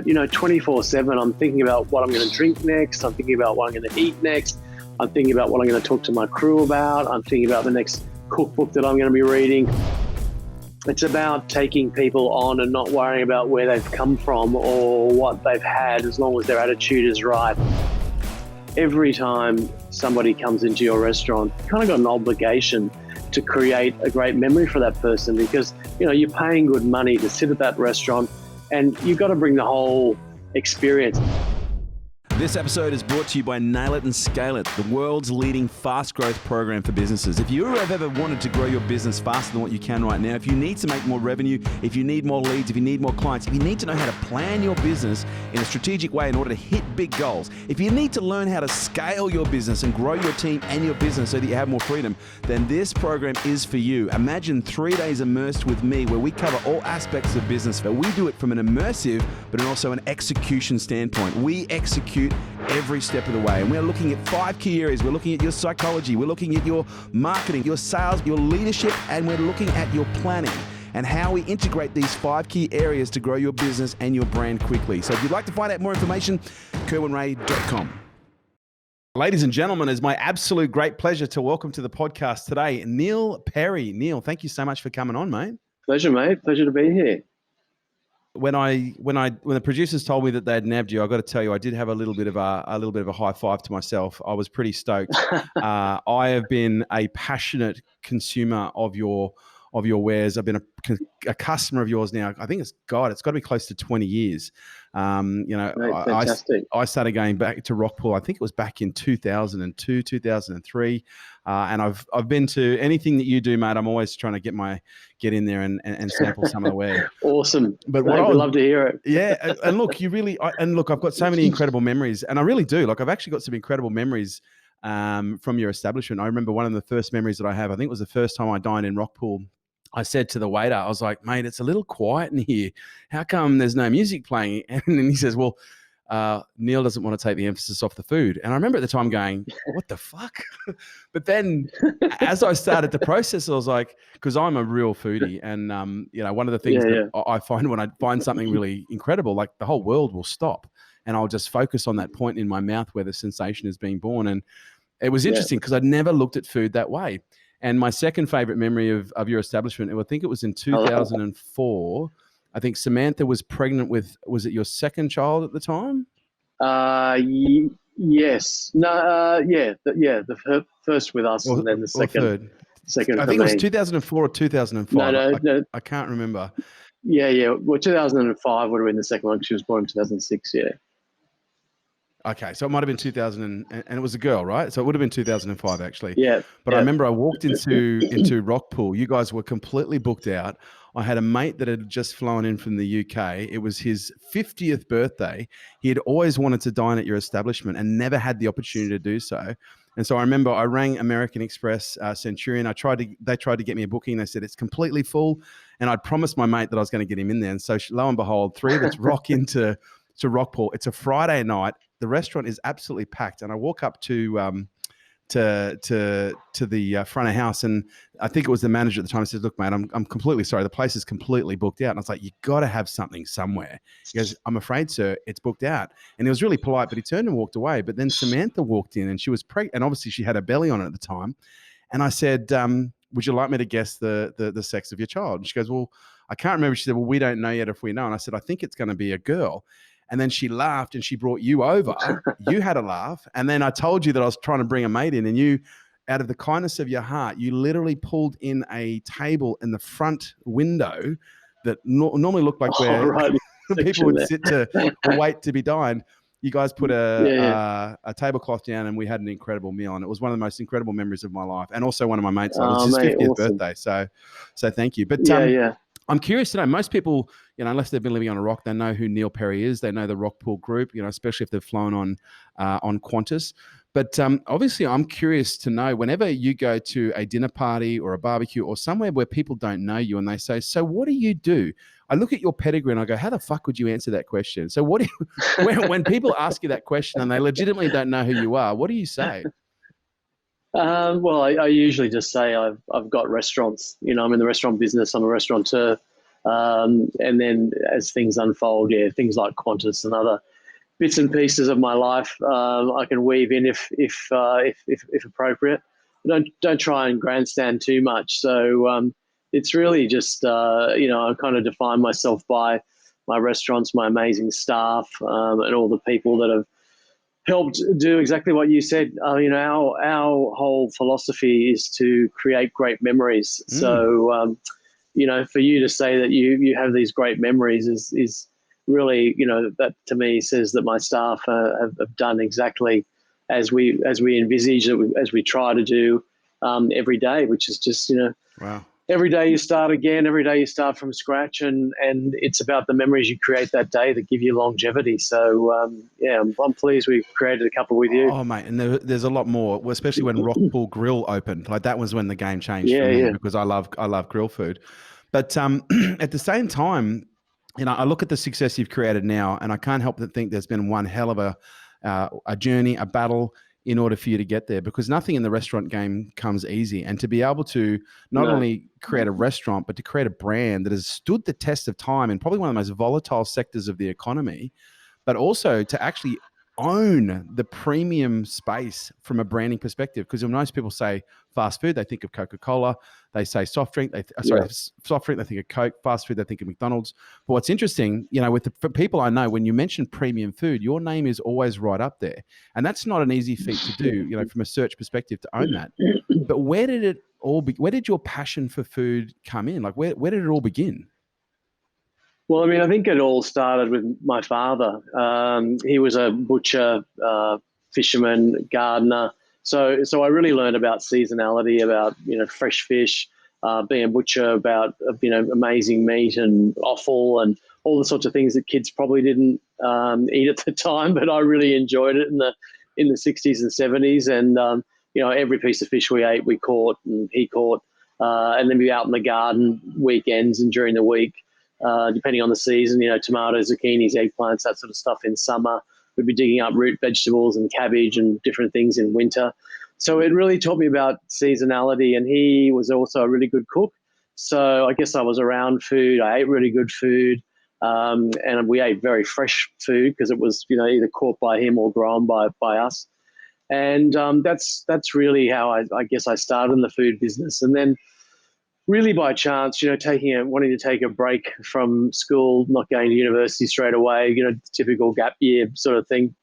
24/7. I'm thinking about what I'm going to drink next. I'm thinking about what I'm going to eat next. I'm thinking about what I'm going to talk to my crew about. I'm thinking about the next cookbook that I'm going to be reading. It's about taking people on and not worrying about where they've come from or what they've had, as long as their attitude is right. Every time somebody comes into your restaurant, you kind of got an obligation to create a great memory for that person, because you're paying good money to sit at that restaurant, and you've got to bring the whole experience. This episode is brought to you by Nail It and Scale It, the world's leading fast growth program for businesses. If you have ever wanted to grow your business faster than what you can right now, if you need to make more revenue, if you need more leads, if you need more clients, if you need to know how to plan your business in a strategic way in order to hit big goals, if you need to learn how to scale your business and grow your team and your business so that you have more freedom, then this program is for you. Imagine 3 days immersed with me where we cover all aspects of business, but we do it from an immersive but also an execution standpoint. We execute every step of the way, and we're looking at 5 key areas. We're looking at your psychology, we're looking at your marketing, your sales, your leadership, and we're looking at your planning and how we integrate these 5 key areas to grow your business and your brand quickly. So if you'd like to find out more information, kerwinray.com. Ladies and gentlemen, it's my absolute great pleasure to welcome to the podcast today Neil Perry. Neil, thank you so much for coming on, mate. Pleasure, mate. Pleasure to be here. When the producers told me that they had nabbed you, I got to tell you, I did have a little bit of a high five to myself. I was pretty stoked. I have been a passionate consumer of your wares. I've been a customer of yours now. I think it's got to be close to 20 years. Fantastic. I started going back to Rockpool. I think it was back in 2002, 2003. And I've been to anything that you do, mate. I'm always trying to get in there and sample some of the ware. Awesome. But I would love to hear it. Yeah. And look, I've got so many incredible memories, and I really do. Like, I've actually got some incredible memories from your establishment. I remember one of the first memories that I have, I think it was the first time I dined in Rockpool. I said to the waiter, I was like, mate, it's a little quiet in here. How come there's no music playing? And then he says, well, Neil doesn't want to take the emphasis off the food. And I remember at the time going, what the fuck? But then as I started to process, I was like, because I'm a real foodie, and one of the things that I find when I find something really incredible, like the whole world will stop and I'll just focus on that point in my mouth where the sensation is being born. And it was interesting because I'd never looked at food that way. And my second favorite memory of your establishment, I think it was in 2004. I think Samantha was pregnant with, was it your second child at the time? Yes. No. The first with us, and then the second. Second. I think it was 2004 or 2005. No. I can't remember. Yeah. Well, 2005 would have been the second one. She was born in 2006. Yeah. Okay, so it might have been 2000, and it was a girl, right? So it would have been 2005, actually. Yeah. But I remember I walked into Rockpool. You guys were completely booked out. I had a mate that had just flown in from the UK. It was his 50th birthday. He had always wanted to dine at your establishment and never had the opportunity to do so. And so I remember I rang American Express Centurion. They tried to get me a booking. They said it's completely full, and I'd promised my mate that I was going to get him in there. And so lo and behold, 3 of us rock into Rockpool. It's a Friday night. The restaurant is absolutely packed, and I walk up to the front of house, and I think it was the manager at the time. I said, "Look, mate, I'm completely sorry. The place is completely booked out." And I was like, "You got to have something somewhere." He goes, "I'm afraid, sir, it's booked out." And he was really polite, but he turned and walked away. But then Samantha walked in, and she was pregnant, and obviously she had a belly on it at the time. And I said, "Would you like me to guess the sex of your child?" And she goes, "Well, I can't remember." She said, "Well, we don't know yet if we know." And I said, "I think it's going to be a girl." And then she laughed and she brought you over. You had a laugh. And then I told you that I was trying to bring a mate in, and you, out of the kindness of your heart, you literally pulled in a table in the front window that normally looked like where people would sit to wait to be dined. You guys put a tablecloth down, and we had an incredible meal. And it was one of the most incredible memories of my life. And also one of my mates. It was his 50th birthday. So thank you. But I'm curious to know, most people, unless they've been living on a rock, they know who Neil Perry is. They know the Rockpool Group, especially if they've flown on Qantas. But obviously, I'm curious to know, whenever you go to a dinner party or a barbecue or somewhere where people don't know you and they say, "So what do you do?" I look at your pedigree and I go, "How the fuck would you answer that question?" So what do you, when people ask you that question and they legitimately don't know who you are, what do you say? Well, I usually just say I've got restaurants. I'm in the restaurant business. I'm a restaurateur. And then as things unfold, things like Qantas and other bits and pieces of my life, I can weave in if appropriate. Don't try and grandstand too much. So it's really just I kind of define myself by my restaurants, my amazing staff, and all the people that have helped do exactly what you said. Our whole philosophy is to create great memories. So for you to say that you have these great memories is really, that to me says that my staff have done exactly as we envisage, as we try to do every day, which is just, wow. Every day you start again, every day you start from scratch, and it's about the memories you create that day that give you longevity. So, I'm pleased we created a couple with you. Oh, mate, and there's a lot more, especially when Rockpool Grill opened. Like that was when the game changed for me because I love grill food. But at the same time, I look at the success you've created now, and I can't help but think there's been one hell of a journey, a battle in order for you to get there, because nothing in the restaurant game comes easy. And to be able to not only create a restaurant, but to create a brand that has stood the test of time in probably one of the most volatile sectors of the economy, but also to actually own the premium space from a branding perspective. Because when most people say fast food, they think of Coca-Cola. They say soft drink. Soft drink, they think of Coke. Fast food, they think of McDonald's. But what's interesting, for people I know, when you mention premium food, your name is always right up there. And that's not an easy feat to do, from a search perspective to own that. But where did your passion for food come in? Like where did it all begin? Well, I think it all started with my father. He was a butcher, fisherman, gardener. So I really learned about seasonality, about fresh fish, being a butcher, about amazing meat and offal and all the sorts of things that kids probably didn't eat at the time, but I really enjoyed it in the 60s and 70s. And every piece of fish we ate, we caught and he caught, and then be out in the garden weekends and during the week. Depending on the season, tomatoes, zucchinis, eggplants, that sort of stuff in summer. We'd be digging up root vegetables and cabbage and different things in winter. So it really taught me about seasonality, and he was also a really good cook. So I guess I was around food. I ate really good food, and we ate very fresh food because it was either caught by him or grown by us. And that's really how I guess I started in the food business. And then really by chance, wanting to take a break from school, not going to university straight away, typical gap year sort of thing,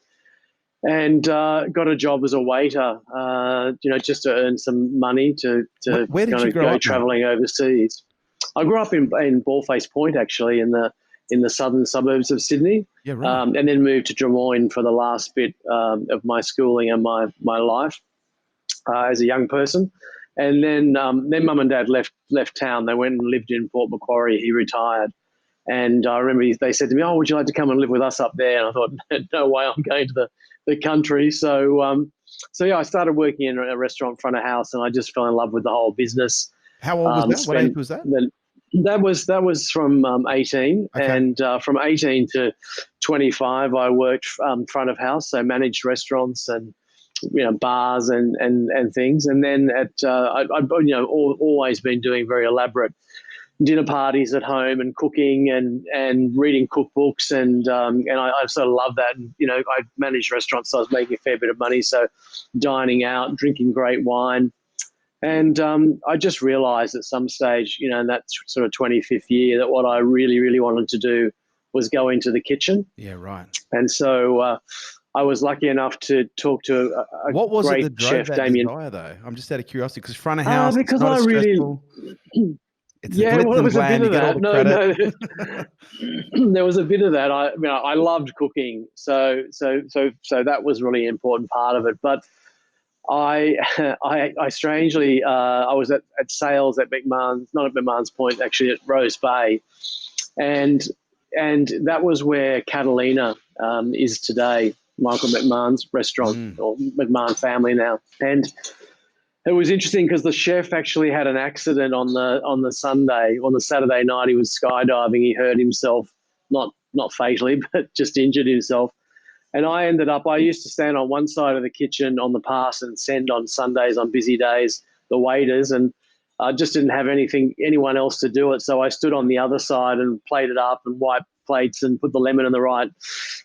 and got a job as a waiter, just to earn some money to Where did you grow go up, traveling overseas. I grew up in Baldface Point, actually, in the southern suburbs of Sydney, and then moved to Drummoyne for the last bit of my schooling and my life as a young person. And then Mum and Dad left town. They went and lived in Port Macquarie. He retired. And I remember they said to me, "Oh, would you like to come and live with us up there?" And I thought, no way, I'm going to the country. So I started working in a restaurant front of house, and I just fell in love with the whole business. How old was that? What age was that? That was from 18, okay. And from 18 to 25, I worked front of house, so managed restaurants and bars and things. And then I've always been doing very elaborate dinner parties at home and cooking and reading cookbooks, and I sort of love that. And, I managed restaurants, so I was making a fair bit of money. So dining out, drinking great wine. And I just realized at some stage, in that sort of 25th year, that what I really, really wanted to do was go into the kitchen. Yeah, right. And so I was lucky enough to talk to a what was great it that drove chef, that Damien. desire, though? I'm just out of curiosity, because front of house, because it's not I as really, it's it was a bit of that. No, there was a bit of that. I loved cooking, so that was really an important part of it. But I strangely, I was at sales at McMahon's, not at McMahon's Point, actually at Rose Bay, and that was where Catalina is today, Michael McMahon's restaurant, or McMahon family now. And it was interesting because the chef actually had an accident on the Sunday. On the Saturday night, he was skydiving. He hurt himself, not fatally, but just injured himself. And I used to stand on one side of the kitchen on the pass and send on Sundays, on busy days, the waiters. And I just didn't have anyone else to do it. So I stood on the other side and plated up and wiped plates and put the lemon in the right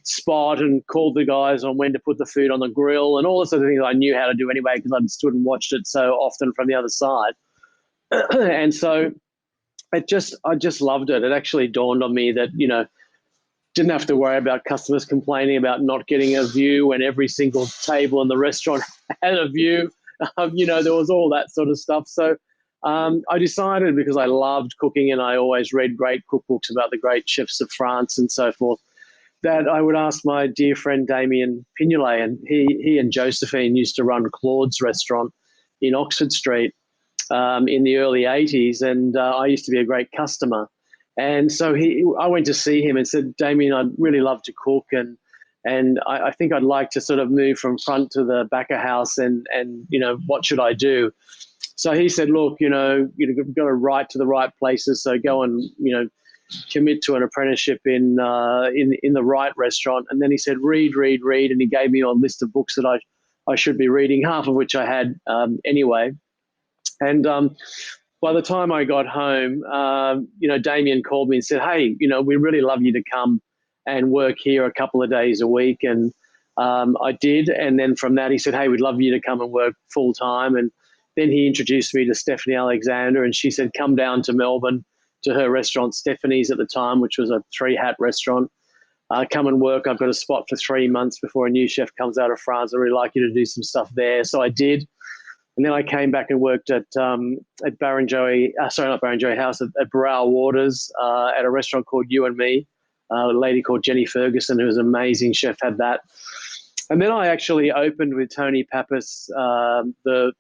spot and called the guys on when to put the food on the grill and all the sort of things I knew how to do anyway because I'd stood and watched it so often from the other side. And so I just loved it. It actually dawned on me that, didn't have to worry about customers complaining about not getting a view when every single table in the restaurant had a view. There was all that sort of stuff. So I decided, because I loved cooking and I always read great cookbooks about the great chefs of France and so forth, that I would ask my dear friend Damien Pignolet, and he and Josephine used to run Claude's restaurant in Oxford Street in the early 80s, and I used to be a great customer. And so I went to see him and said, Damien, I'd really love to cook, and I think I'd like to sort of move from front to the back of house, and what should I do? So he said, look, you've got to write to the right places, so go and commit to an apprenticeship in the right restaurant. And then he said, read, and he gave me a list of books that I should be reading, half of which I had anyway. And by the time I got home, Damien called me and said, hey, we really love you to come and work here a couple of days a week. And I did. And then from that, he said, hey, we'd love you to come and work full time. And then he introduced me to Stephanie Alexander, and she said, come down to Melbourne to her restaurant, Stephanie's at the time, which was a 3-hat restaurant. Come and work. I've got a spot for 3 months before a new chef comes out of France. I'd really like you to do some stuff there. So I did. And then I came back and worked at Barrenjoey, not Barrenjoey House, at Burrell Waters at a restaurant called You and Me. A lady called Jenny Ferguson, who was an amazing chef, had that. And then I actually opened with Tony Pappas the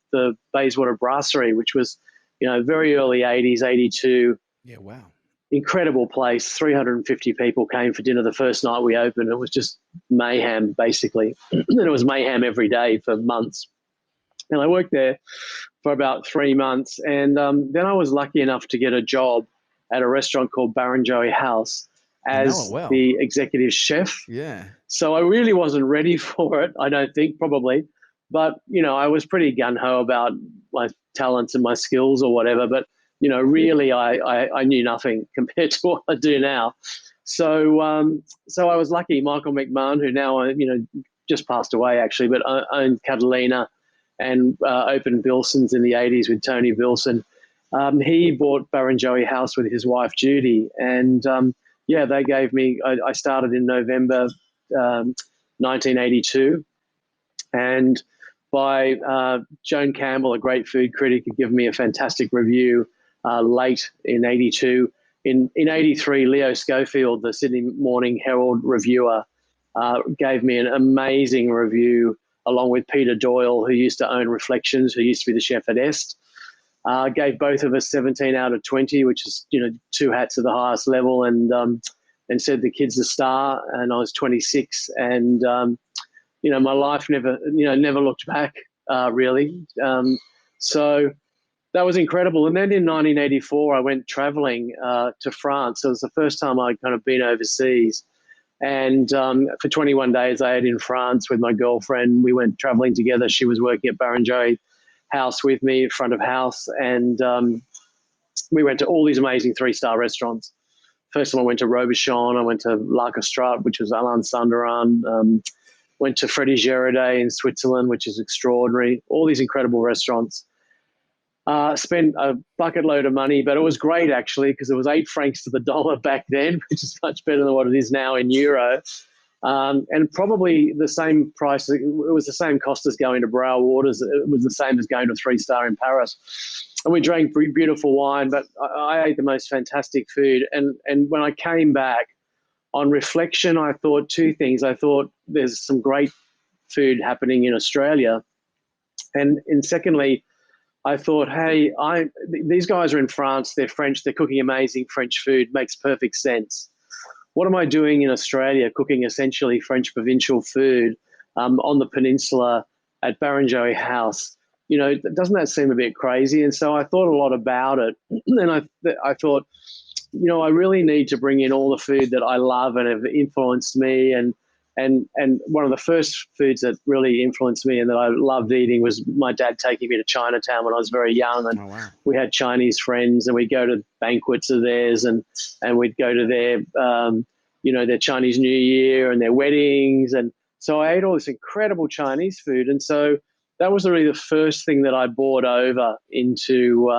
Bayswater Brasserie, which was, very early 80s, 82. Yeah, wow. Incredible place. 350 people came for dinner the first night we opened. It was just mayhem, basically. And it was mayhem every day for months. And I worked there for about 3 months. And then I was lucky enough to get a job at a restaurant called Barrenjoey House as the executive chef. Yeah. So I really wasn't ready for it, I don't think, probably. But, I was pretty gung-ho about my talents and my skills or whatever. But, really I knew nothing compared to what I do now. So I was lucky. Michael McMahon, who now, just passed away actually, but owned Catalina and opened Bilson's in the 80s with Tony Bilson. He bought Barrenjoey House with his wife, Judy. And, they gave me, I started in November 1982. And by Joan Campbell, a great food critic, had given me a fantastic review late in 82. In 83, Leo Schofield, the Sydney Morning Herald reviewer, gave me an amazing review, along with Peter Doyle, who used to own Reflections, who used to be the chef at Est. Gave both of us 17 out of 20, which is, 2 hats at the highest level, and said the kid's a star. And I was 26, and my life never looked back really. So that was incredible. And then in 1984, I went traveling to France. So it was the first time I'd kind of been overseas. And for 21 days, I ate in France with my girlfriend. We went traveling together. She was working at Barrenjoey House with me, front of house. And we went to all these amazing 3-star restaurants. First time I went to Robuchon. I went to L'Arcastrat, which was Alain Sandaran. Went to Freddy Geraudet in Switzerland, which is extraordinary. All these incredible restaurants. Spent a bucket load of money, but it was great actually, because it was 8 francs to the dollar back then, which is much better than what it is now in euro. And probably the same price. It was the same cost as going to Burrell Waters. It was the same as going to a 3-star in Paris. And we drank beautiful wine, but I ate the most fantastic food. And when I came back, on reflection, I thought 2 things. I thought there's some great food happening in Australia. And secondly, I thought, hey, these guys are in France, they're French, they're cooking amazing French food, makes perfect sense. What am I doing in Australia, cooking essentially French provincial food on the peninsula at Barrenjoey House? Doesn't that seem a bit crazy? And so I thought a lot about it. And I thought, I really need to bring in all the food that I love and have influenced me, and And one of the first foods that really influenced me and that I loved eating was my dad taking me to Chinatown when I was very young. And Oh, wow. we had Chinese friends, and we'd go to banquets of theirs, and we'd go to their, their Chinese New Year and their weddings. And so I ate all this incredible Chinese food. And so that was really the first thing that I brought over into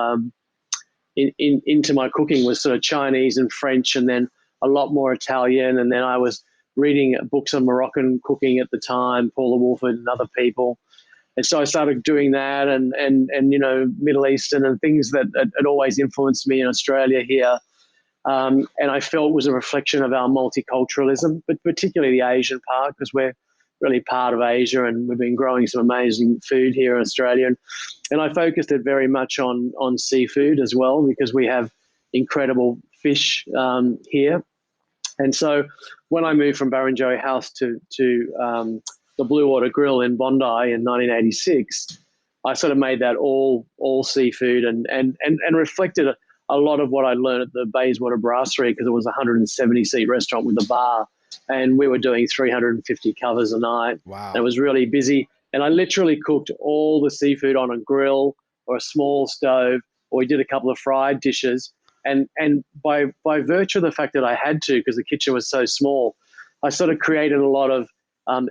into my cooking, was sort of Chinese and French, and then a lot more Italian. And then I was reading books on Moroccan cooking at the time, Paula Wolford and other people. And so I started doing that, and Middle Eastern and things that had always influenced me in Australia here. And I felt was a reflection of our multiculturalism, but particularly the Asian part, because we're really part of Asia, and we've been growing some amazing food here in Australia. And I focused it very much on seafood as well, because we have incredible fish here. And so when I moved from Barrenjoey House to the Blue Water Grill in Bondi in 1986, I sort of made that all seafood and reflected a lot of what I learned at the Bayswater Brasserie, because it was a 170-seat restaurant with a bar, and we were doing 350 covers a night. Wow. And it was really busy. And I literally cooked all the seafood on a grill or a small stove, or we did a couple of fried dishes. And by virtue of the fact that I had to, because the kitchen was so small, I sort of created a lot of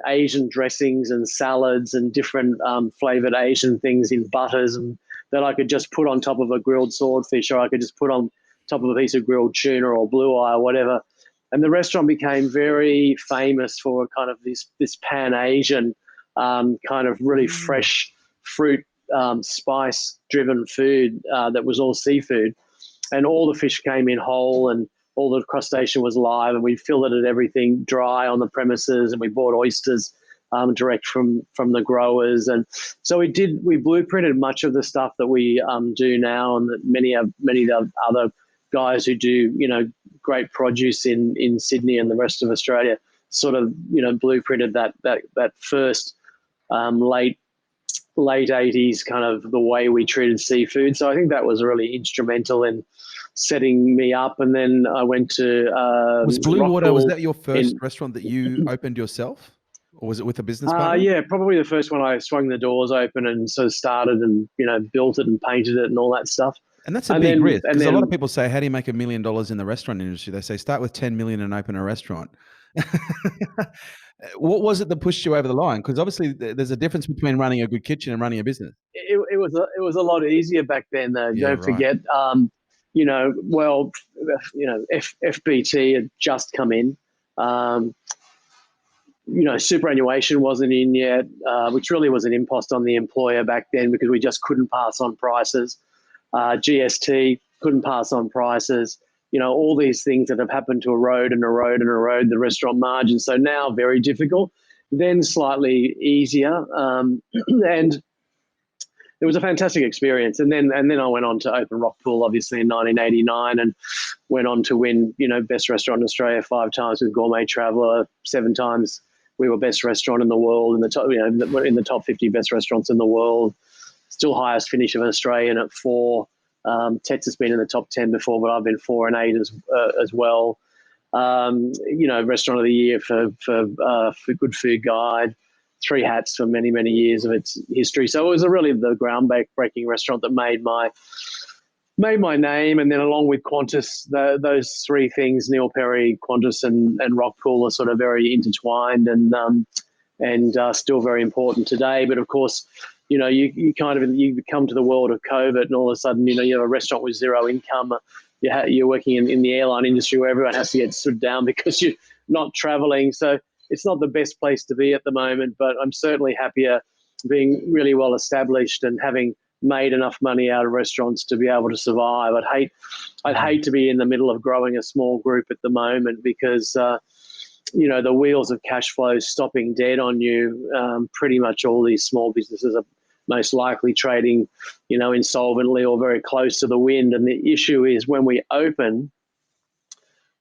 Asian dressings and salads and different flavored Asian things in butters, and that I could just put on top of a grilled swordfish, or I could just put on top of a piece of grilled tuna or blue eye or whatever. And the restaurant became very famous for kind of this Pan-Asian kind of really fresh fruit, spice-driven food that was all seafood. And all the fish came in whole, and all the crustacean was live, and we filleted everything dry on the premises, and we bought oysters direct from the growers. And so we blueprinted much of the stuff that we do now, and that many of the other guys who do, great produce in Sydney and the rest of Australia sort of, blueprinted that first late 80s kind of the way we treated seafood. So I think that was really instrumental in setting me up. And then I went to was Blue Water, Rockpool was that your first restaurant that you opened yourself, or was it with a business partner? Yeah, probably the first one. I swung the doors open and sort of started and built it and painted it and all that stuff. And that's a big risk, because a lot of people say, how do you make $1 million in the restaurant industry? They say, start with 10 million and open a restaurant. What was it that pushed you over the line? Because obviously there's a difference between running a good kitchen and running a business. It was a lot easier back then, though. Yeah, Don't forget, FBT had just come in. Superannuation wasn't in yet, which really was an impost on the employer back then, because we just couldn't pass on prices. GST, couldn't pass on prices. All these things that have happened to erode the restaurant margin. So now very difficult, then slightly easier. And it was a fantastic experience. And then I went on to open Rockpool, obviously, in 1989, and went on to win, best restaurant in Australia 5 times with Gourmet Traveller, 7 times we were best restaurant in the world, in the top, in the top 50 best restaurants in the world. Still highest finish of an Australian at 4. Tets has been in the top 10 before, but I've been 4 and 8 as well. Restaurant of the year for Good Food Guide, 3 hats for many, many years of its history. So it was really the groundbreaking restaurant that made my name. And then along with Qantas, those 3 things, Neil Perry, Qantas and Rockpool, are sort of very intertwined and still very important today. But of course, you come to the world of COVID, and all of a sudden, you have a restaurant with 0 income. You're working in the airline industry, where everyone has to get stood down because you're not traveling. So it's not the best place to be at the moment, but I'm certainly happier being really well established and having made enough money out of restaurants to be able to survive. I'd hate to be in the middle of growing a small group at the moment, because the wheels of cash flow stopping dead on you. Pretty much all these small businesses are most likely trading, insolvently or very close to the wind. And the issue is, when we open,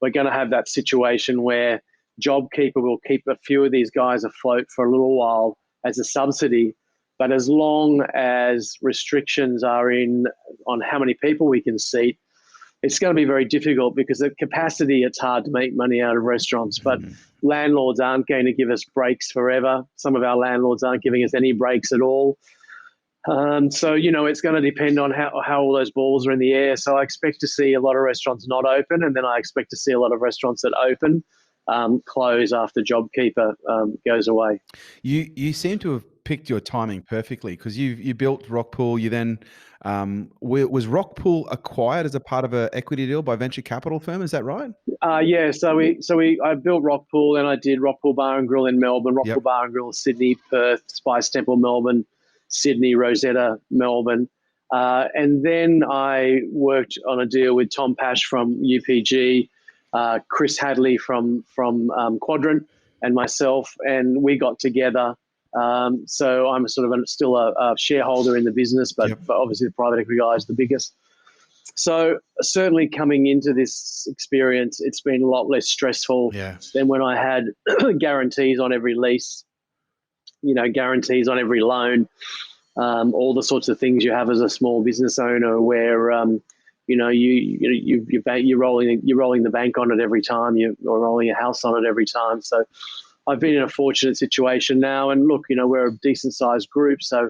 we're going to have that situation where JobKeeper will keep a few of these guys afloat for a little while as a subsidy. But as long as restrictions are in on how many people we can seat, it's going to be very difficult, because at capacity, it's hard to make money out of restaurants. But landlords aren't going to give us breaks forever. Some of our landlords aren't giving us any breaks at all. So, it's going to depend on how all those balls are in the air. So I expect to see a lot of restaurants not open, and then I expect to see a lot of restaurants that open close after JobKeeper goes away. You seem to have picked your timing perfectly, because you built Rockpool. You then was Rockpool acquired as a part of an equity deal by venture capital firm? Is that right? Yeah. So I built Rockpool, and I did Rockpool Bar and Grill in Melbourne, Rockpool Yep. Bar and Grill Sydney, Perth, Spice Temple Melbourne, Sydney, Rosetta Melbourne, and then I worked on a deal with Tom Pash from UPG, Chris Hadley from Quadrant, and myself, and we got together. So I'm sort of still a shareholder in the business, but, Yep. but obviously the private equity guy is the biggest. So certainly coming into this experience, it's been a lot less stressful Yeah. than when I had guarantees on every lease, guarantees on every loan, all the sorts of things you have as a small business owner, where you're rolling the bank on it every time, you're rolling a house on it every time. So I've been in a fortunate situation now, and look, we're a decent sized group, so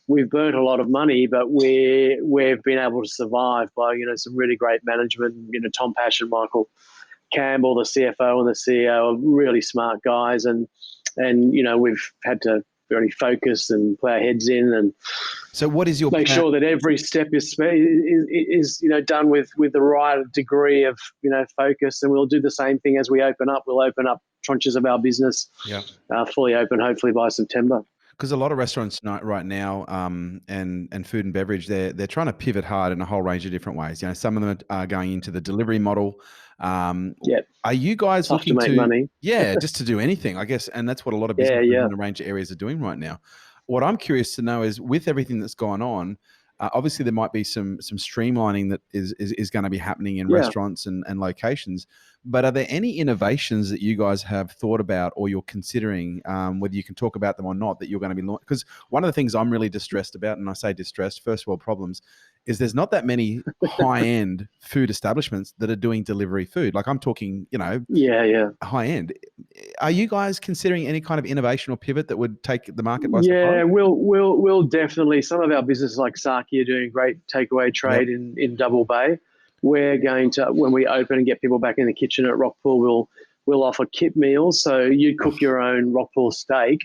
we've burnt a lot of money, but we've been able to survive by some really great management. Tom Pash and Michael Campbell, the CFO and the CEO, are really smart guys, and we've had to very focus and put our heads in and So what is your make plan? sure that every step is done with the right degree of focus. And we'll do the same thing as we open up. We'll open up tranches of our business, Yeah. fully open hopefully by September. Because a lot of restaurants right now, and food and beverage, they're trying to pivot hard in a whole range of different ways. Some of them are going into the delivery model. Yeah, Are you guys tough to looking make to? money. Yeah, just to do anything, I guess, and that's what a lot of Yeah, businesses yeah. in a range of areas are doing right now. What I'm curious to know is, with everything that's gone on, obviously there might be some streamlining that is going to be happening in Yeah. restaurants and locations. But are there any innovations that you guys have thought about or you're considering, whether you can talk about them or not, that you're going to be launching? Because one of the things I'm really distressed about, and I say distressed, first world problems, is there's not that many high-end food establishments that are doing delivery food. Like, I'm talking, Yeah. high-end. Are you guys considering any kind of innovation or pivot that would take the market by surprise? Yeah, we'll definitely. Some of our businesses like Saki are doing great takeaway trade in Double Bay. We're going to, when we open and get people back in the kitchen at Rockpool, we'll offer kit meals. So you cook your own Rockpool steak,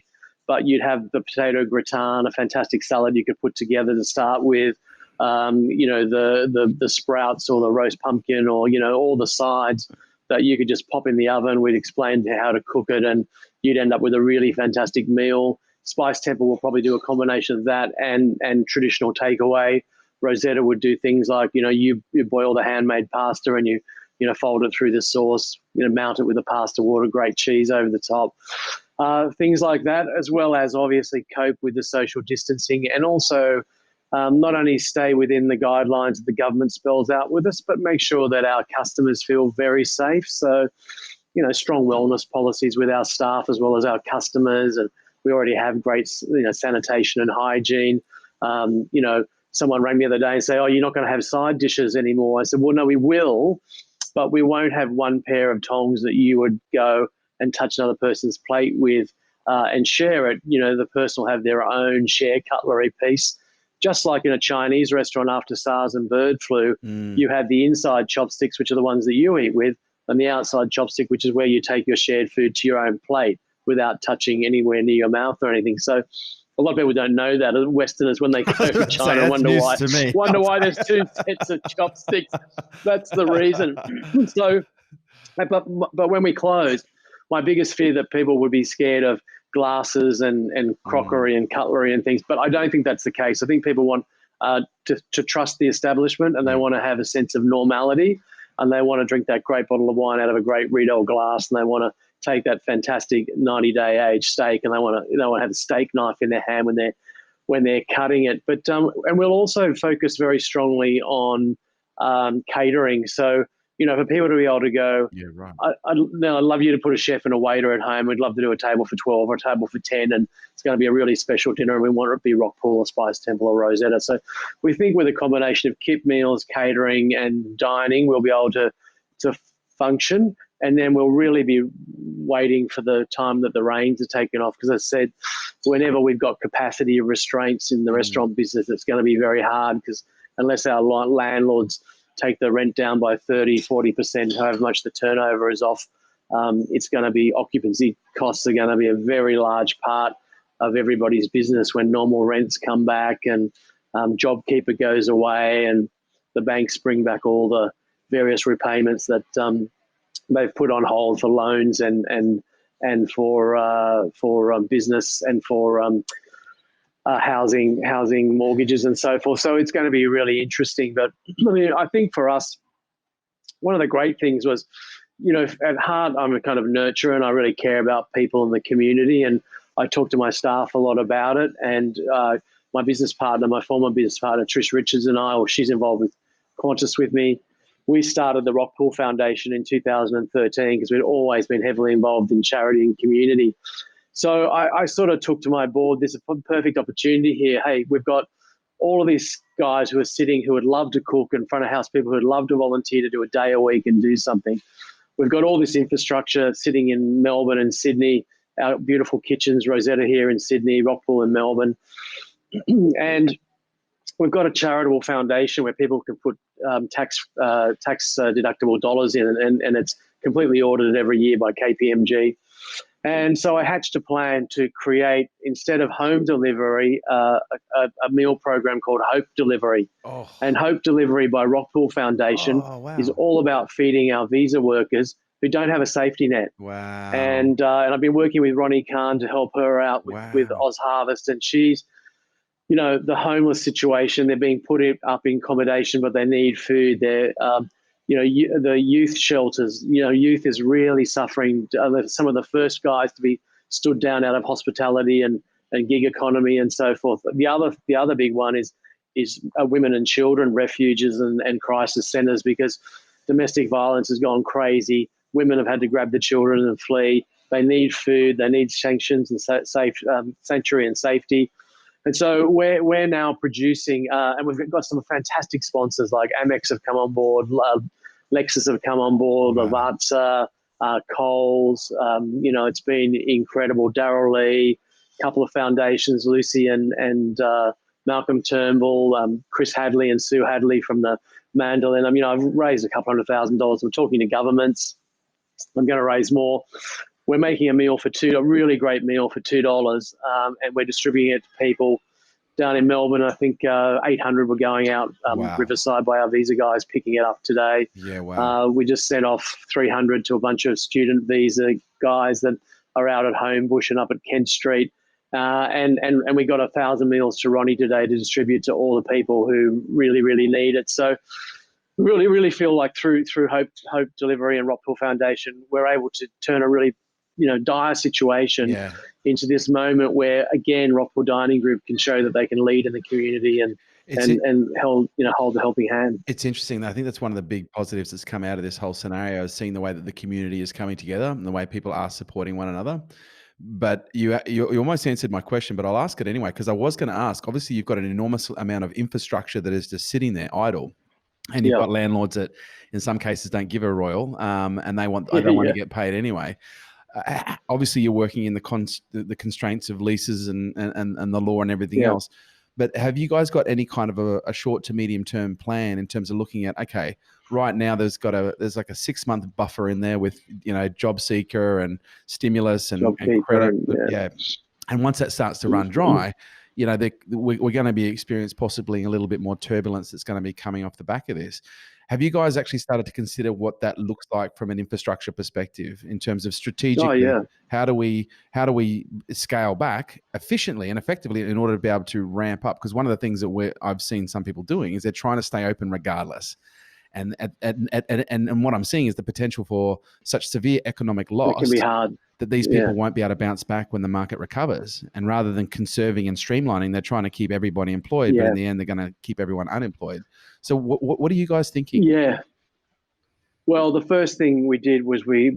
but you'd have the potato gratin, a fantastic salad you could put together to start with. The sprouts or the roast pumpkin, or all the sides that you could just pop in the oven. We'd explain how to cook it, and you'd end up with a really fantastic meal. Spice Temple will probably do a combination of that and traditional takeaway. Rosetta would do things like, you boil the handmade pasta and you fold it through the sauce, mount it with the pasta water, great cheese over the top. Things like that, as well as obviously cope with the social distancing, and also not only stay within the guidelines that the government spells out with us, but make sure that our customers feel very safe. So, strong wellness policies with our staff as well as our customers. And we already have great, sanitation and hygiene. Someone rang me the other day and say, "Oh, you're not going to have side dishes anymore." I said, "Well, no, we will, but we won't have one pair of tongs that you would go and touch another person's plate with and share it. The person will have their own share cutlery piece." Just like in a Chinese restaurant after SARS and bird flu, you have the inside chopsticks, which are the ones that you eat with, and the outside chopstick, which is where you take your shared food to your own plate without touching anywhere near your mouth or anything. So a lot of people don't know that. Westerners, when they go to China, wonder why there's two sets of chopsticks. That's the reason. So, but when we closed, my biggest fear that people would be scared of glasses and crockery and cutlery and things, but I don't think that's the case. I think people want to trust the establishment, and they want to have a sense of normality, and they want to drink that great bottle of wine out of a great Riedel glass, and they want to take that fantastic 90-day aged steak, and they want to have a steak knife in their hand when they're cutting it. But and we'll also focus very strongly on catering. So, for people to be able to go, I'd love you to put a chef and a waiter at home. We'd love to do a table for 12 or a table for 10, and it's going to be a really special dinner, and we want it to be Rockpool or Spice Temple or Rosetta. So we think with a combination of kit meals, catering, and dining, we'll be able to function. and then we'll really be waiting for the time that the rains are taken off. Because as I said, whenever we've got capacity restraints in the restaurant business, it's going to be very hard, because unless our landlords take the rent down by 30-40%, however much the turnover is off, it's going to be, occupancy costs are going to be a very large part of everybody's business when normal rents come back, and JobKeeper goes away, and the banks bring back all the various repayments that they've put on hold for loans and for business and for housing mortgages and so forth. So it's going to be really interesting. But I mean, I think for us, one of the great things was, at heart, I'm a kind of nurturer, and I really care about people in the community, and I talk to my staff a lot about it. And my business partner, my former business partner, Trish Richards, and I, or she's involved with Qantas with me, we started the Rockpool Foundation in 2013 because we'd always been heavily involved in charity and community. So I sort of took to my board, this is a perfect opportunity here. Hey, we've got all of these guys who are sitting, who would love to cook, and front of house people who would love to volunteer to do a day a week and do something. We've got all this infrastructure sitting in Melbourne and Sydney, our beautiful kitchens, Rosetta here in Sydney, Rockpool in Melbourne. And we've got a charitable foundation where people can put tax deductible dollars in, and it's completely audited every year by KPMG. And so I hatched a plan to create, instead of home delivery, a meal program called Hope Delivery. Oh. And Hope Delivery by Rockpool Foundation is all about feeding our visa workers who don't have a safety net. Wow. And I've been working with Ronnie Khan to help her out with Oz Harvest, and she's, the homeless situation, they're being put up in accommodation, but they need food. They're, the youth shelters, youth is really suffering. Some of the first guys to be stood down out of hospitality and gig economy and so forth. The other big one is women and children refuges and crisis centres, because domestic violence has gone crazy. Women have had to grab the children and flee. They need food. They need sanctions and sanctuary and safety. And so we're now producing, and we've got some fantastic sponsors like Amex have come on board, Lexus have come on board, Lavazza, Coles. It's been incredible. Darrell Lee, a couple of foundations, Lucy and Malcolm Turnbull, Chris Hadley and Sue Hadley from the Mandolin. I've raised a couple $100,000. I'm talking to governments. I'm going to raise more. We're making a really great meal for $2, and we're distributing it to people down in Melbourne. I think 800 were going out Riverside by our visa guys, picking it up today. Yeah, wow. We just sent off 300 to a bunch of student visa guys that are out at Homebush and up at Kent Street. And we got 1,000 meals to Ronnie today to distribute to all the people who really, really need it. So really, really feel like through Hope Delivery and Rockpool Foundation, we're able to turn a really dire situation into this moment where, again, Rockpool Dining Group can show that they can lead in the community and hold the helping hand. It's interesting. I think that's one of the big positives that's come out of this whole scenario, is seeing the way that the community is coming together and the way people are supporting one another. But you almost answered my question, but I'll ask it anyway, because I was going to ask, obviously you've got an enormous amount of infrastructure that is just sitting there idle. And you've got landlords that in some cases don't give a royal, and they don't want to get paid anyway. Obviously you're working in the constraints of leases and the law and everything else. But have you guys got any kind of a short to medium term plan in terms of looking at, okay, right now there's like a 6-month buffer in there with, job seeker and stimulus and credit. And once that starts to run dry, we're going to be experiencing possibly a little bit more turbulence that's going to be coming off the back of this. Have you guys actually started to consider what that looks like from an infrastructure perspective in terms of strategically? How do we scale back efficiently and effectively in order to be able to ramp up? Because one of the things that I've seen some people doing is they're trying to stay open regardless. And what I'm seeing is the potential for such severe economic loss. It can be hard. That these people won't be able to bounce back when the market recovers. And rather than conserving and streamlining, they're trying to keep everybody employed, but in the end, they're going to keep everyone unemployed. So what are you guys thinking? Yeah. Well, the first thing we did was very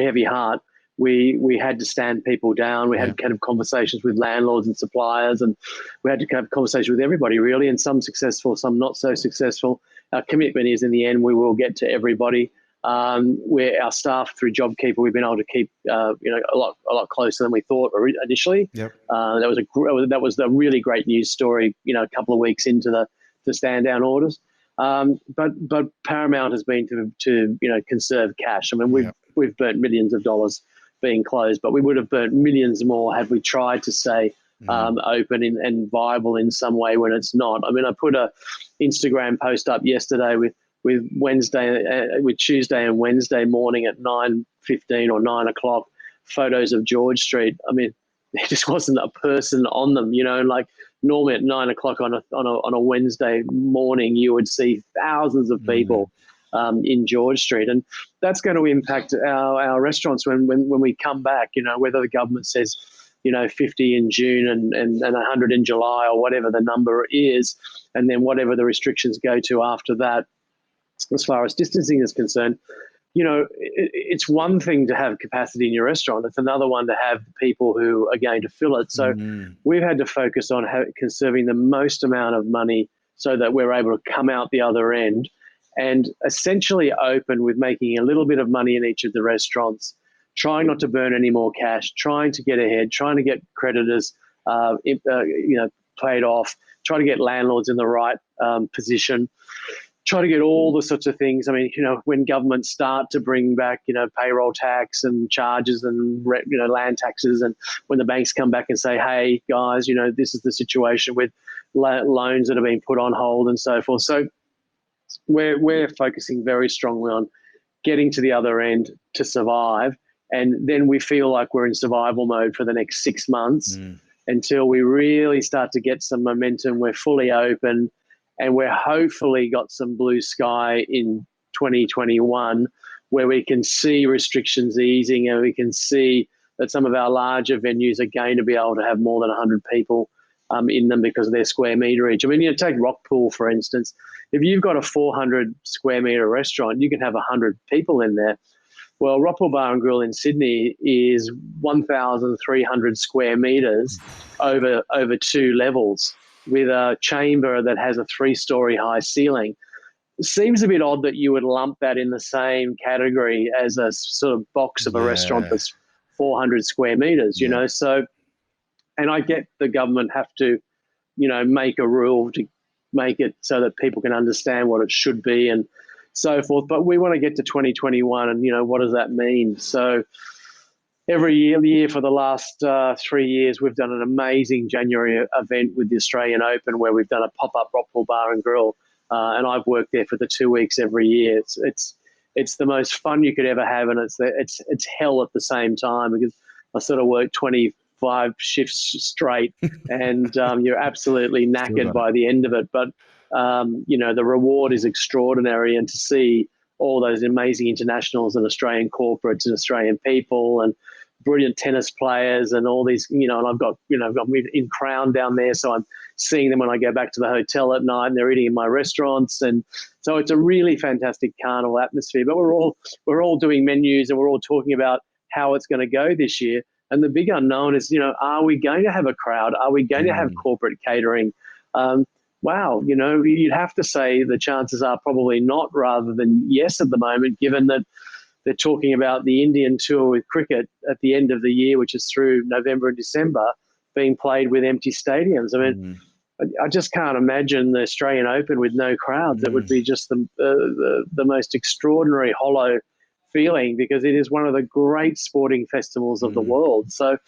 heavy heart. We had to stand people down. We had kind of conversations with landlords and suppliers, and we had to have conversations with everybody really, and some successful, some not so successful. Our commitment is in the end, we will get to everybody. where our staff through JobKeeper, we've been able to keep a lot closer than we thought initially. Yep. That was the really great news story. A couple of weeks into the stand down orders. But paramount has been to conserve cash. I mean, we've burnt millions of dollars being closed, but we would have burnt millions more had we tried to stay open and viable in some way when it's not. I mean, I put a Instagram post up yesterday with Tuesday and Wednesday morning at 9:15 or 9 o'clock, photos of George Street. I mean, there just wasn't a person on them. Like normally at 9 o'clock on a Wednesday morning, you would see thousands of people in George Street, and that's going to impact our restaurants when we come back. Whether the government says 50 in June and 100 in July or whatever the number is, and then whatever the restrictions go to after that. As far as distancing is concerned, it's one thing to have capacity in your restaurant. It's another one to have people who are going to fill it. So we've had to focus on conserving the most amount of money so that we're able to come out the other end and essentially open with making a little bit of money in each of the restaurants, trying not to burn any more cash, trying to get ahead, trying to get creditors paid off, trying to get landlords in the right position. Try to get all the sorts of things. I mean, when governments start to bring back, payroll tax and charges and, land taxes, and when the banks come back and say, hey, guys, this is the situation with loans that have been put on hold and so forth. So we're focusing very strongly on getting to the other end to survive. And then we feel like we're in survival mode for the next 6 months until we really start to get some momentum. We're fully open. And we're hopefully got some blue sky in 2021 where we can see restrictions easing and we can see that some of our larger venues are going to be able to have more than 100 people in them because of their square metre each. I mean, take Rockpool, for instance. If you've got a 400 square metre restaurant, you can have 100 people in there. Well, Rockpool Bar and Grill in Sydney is 1,300 square metres over 2 levels, with a chamber that has a 3-story high ceiling. It seems a bit odd that you would lump that in the same category as a sort of box of a restaurant that's 400 square meters, So, and I get the government have to, make a rule to make it so that people can understand what it should be and so forth. But we want to get to 2021 and, what does that mean? So, every year for the last 3 years, we've done an amazing January event with the Australian Open where we've done a pop-up Rockpool Bar and Grill, and I've worked there for the 2 weeks every year. It's the most fun you could ever have, and it's hell at the same time because I sort of work 25 shifts straight, and you're absolutely knackered by the end of it. But the reward is extraordinary, and to see all those amazing internationals and Australian corporates and Australian people and brilliant tennis players and all these, and I've got in Crown down there. So I'm seeing them when I go back to the hotel at night and they're eating in my restaurants. And so it's a really fantastic carnival atmosphere, but we're all doing menus and we're all talking about how it's going to go this year. And the big unknown is, are we going to have a crowd? Are we going to have corporate catering? Wow, you'd have to say the chances are probably not rather than yes at the moment, given that they're talking about the Indian tour with cricket at the end of the year, which is through November and December, being played with empty stadiums. I mean, I just can't imagine the Australian Open with no crowds. It would be just the most extraordinary hollow feeling because it is one of the great sporting festivals of the world. So,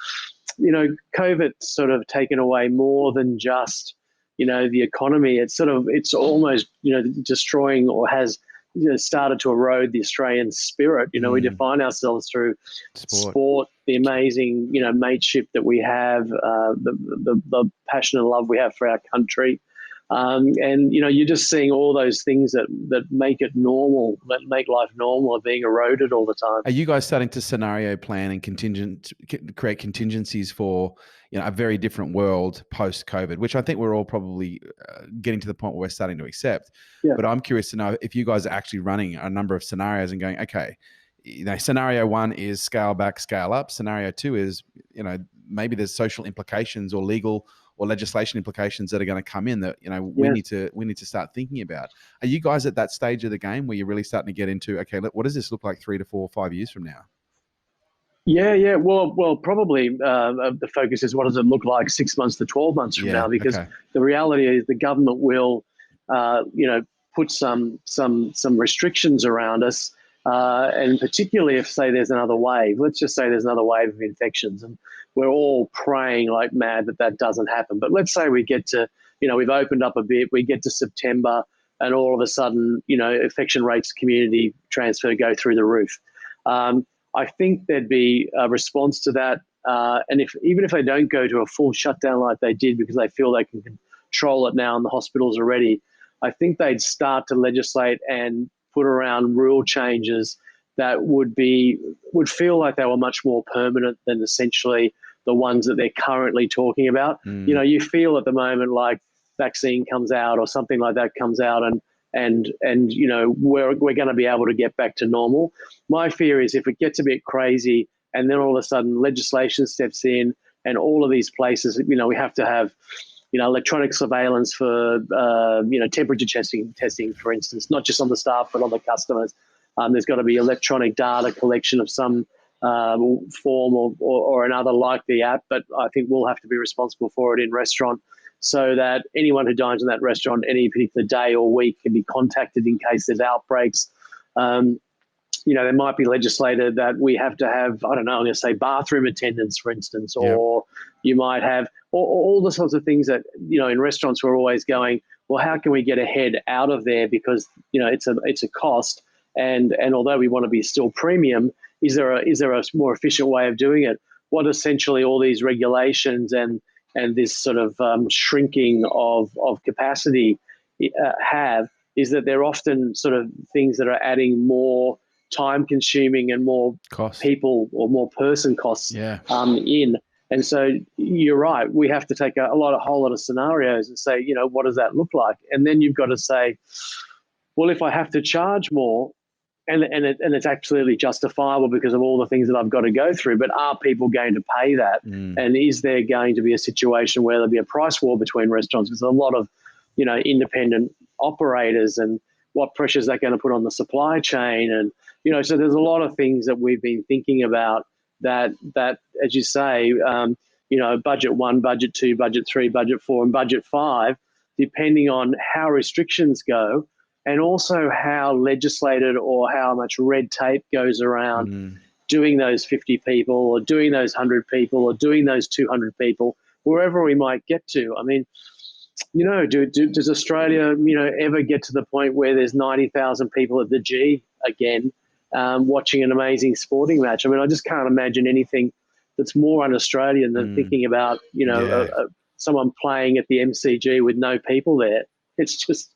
COVID's sort of taken away more than just the economy. It's almost, destroying or has started to erode the Australian spirit. We define ourselves through sport, the amazing, mateship that we have, the passion and love we have for our country. And you're just seeing all those things that make it normal, that make life normal, are being eroded all the time. Are you guys starting to scenario plan and create contingencies for a very different world post COVID, which I think we're all probably getting to the point where we're starting to accept. Yeah. But I'm curious to know if you guys are actually running a number of scenarios and going, okay, scenario 1 is scale back, scale up. Scenario 2 is maybe there's social implications or legal or legislation implications that are going to come in that, we Yes. need to start thinking about. Are you guys at that stage of the game where you're really starting to get into, okay, what does this look like 3 to 4 or 5 years from now? Yeah. Well, probably the focus is what does it look like 6 months to 12 months from now? Because Okay. the reality is the government will, put some restrictions around us, and particularly if, say, there's another wave. Let's just say there's another wave of infections, and we're all praying like mad that doesn't happen. But let's say we get to, we've opened up a bit, we get to September, and all of a sudden, infection rates, community transfer go through the roof. I think there'd be a response to that. And even if they don't go to a full shutdown like they did because they feel they can control it now in the hospitals already, I think they'd start to legislate and put around rule changes that would feel like they were much more permanent than essentially the ones that they're currently talking about. You feel at the moment like vaccine comes out or something like that comes out, and we're going to be able to get back to normal. My fear is if it gets a bit crazy and then all of a sudden legislation steps in and all of these places, we have to have, electronic surveillance for, temperature testing, for instance, not just on the staff, but on the customers. There's got to be electronic data collection of some form or another, like the app, but I think we'll have to be responsible for it in restaurant, so that anyone who dines in that restaurant any particular day or week can be contacted in case there's outbreaks. There might be legislated that we have to have, I don't know, I'm going to say bathroom attendants, for instance, or you might have all the sorts of things that, in restaurants we're always going, well, how can we get ahead out of there? Because, it's a cost. And although we want to be still premium, is there a more efficient way of doing it? What essentially all these regulations and this sort of shrinking of capacity have is that they're often sort of things that are adding more time consuming and more Cost. people or more person costs in. And so you're right, we have to take a whole lot of scenarios and say, what does that look like? And then you've got to say, well, if I have to charge more, and it's absolutely justifiable because of all the things that I've got to go through, but are people going to pay that? And is there going to be a situation where there'll be a price war between restaurants? Because there's a lot of, independent operators, and what pressure is that going to put on the supply chain? And, so there's a lot of things that we've been thinking about that as you say, budget 1, budget 2, budget 3, budget 4, and budget 5, depending on how restrictions go, and also how legislated or how much red tape goes around doing those 50 people or doing those 100 people or doing those 200 people, wherever we might get to. I mean, does Australia, ever get to the point where there's 90,000 people at the G again, watching an amazing sporting match? I mean, I just can't imagine anything that's more un-Australian than thinking about, someone playing at the MCG with no people there. It's just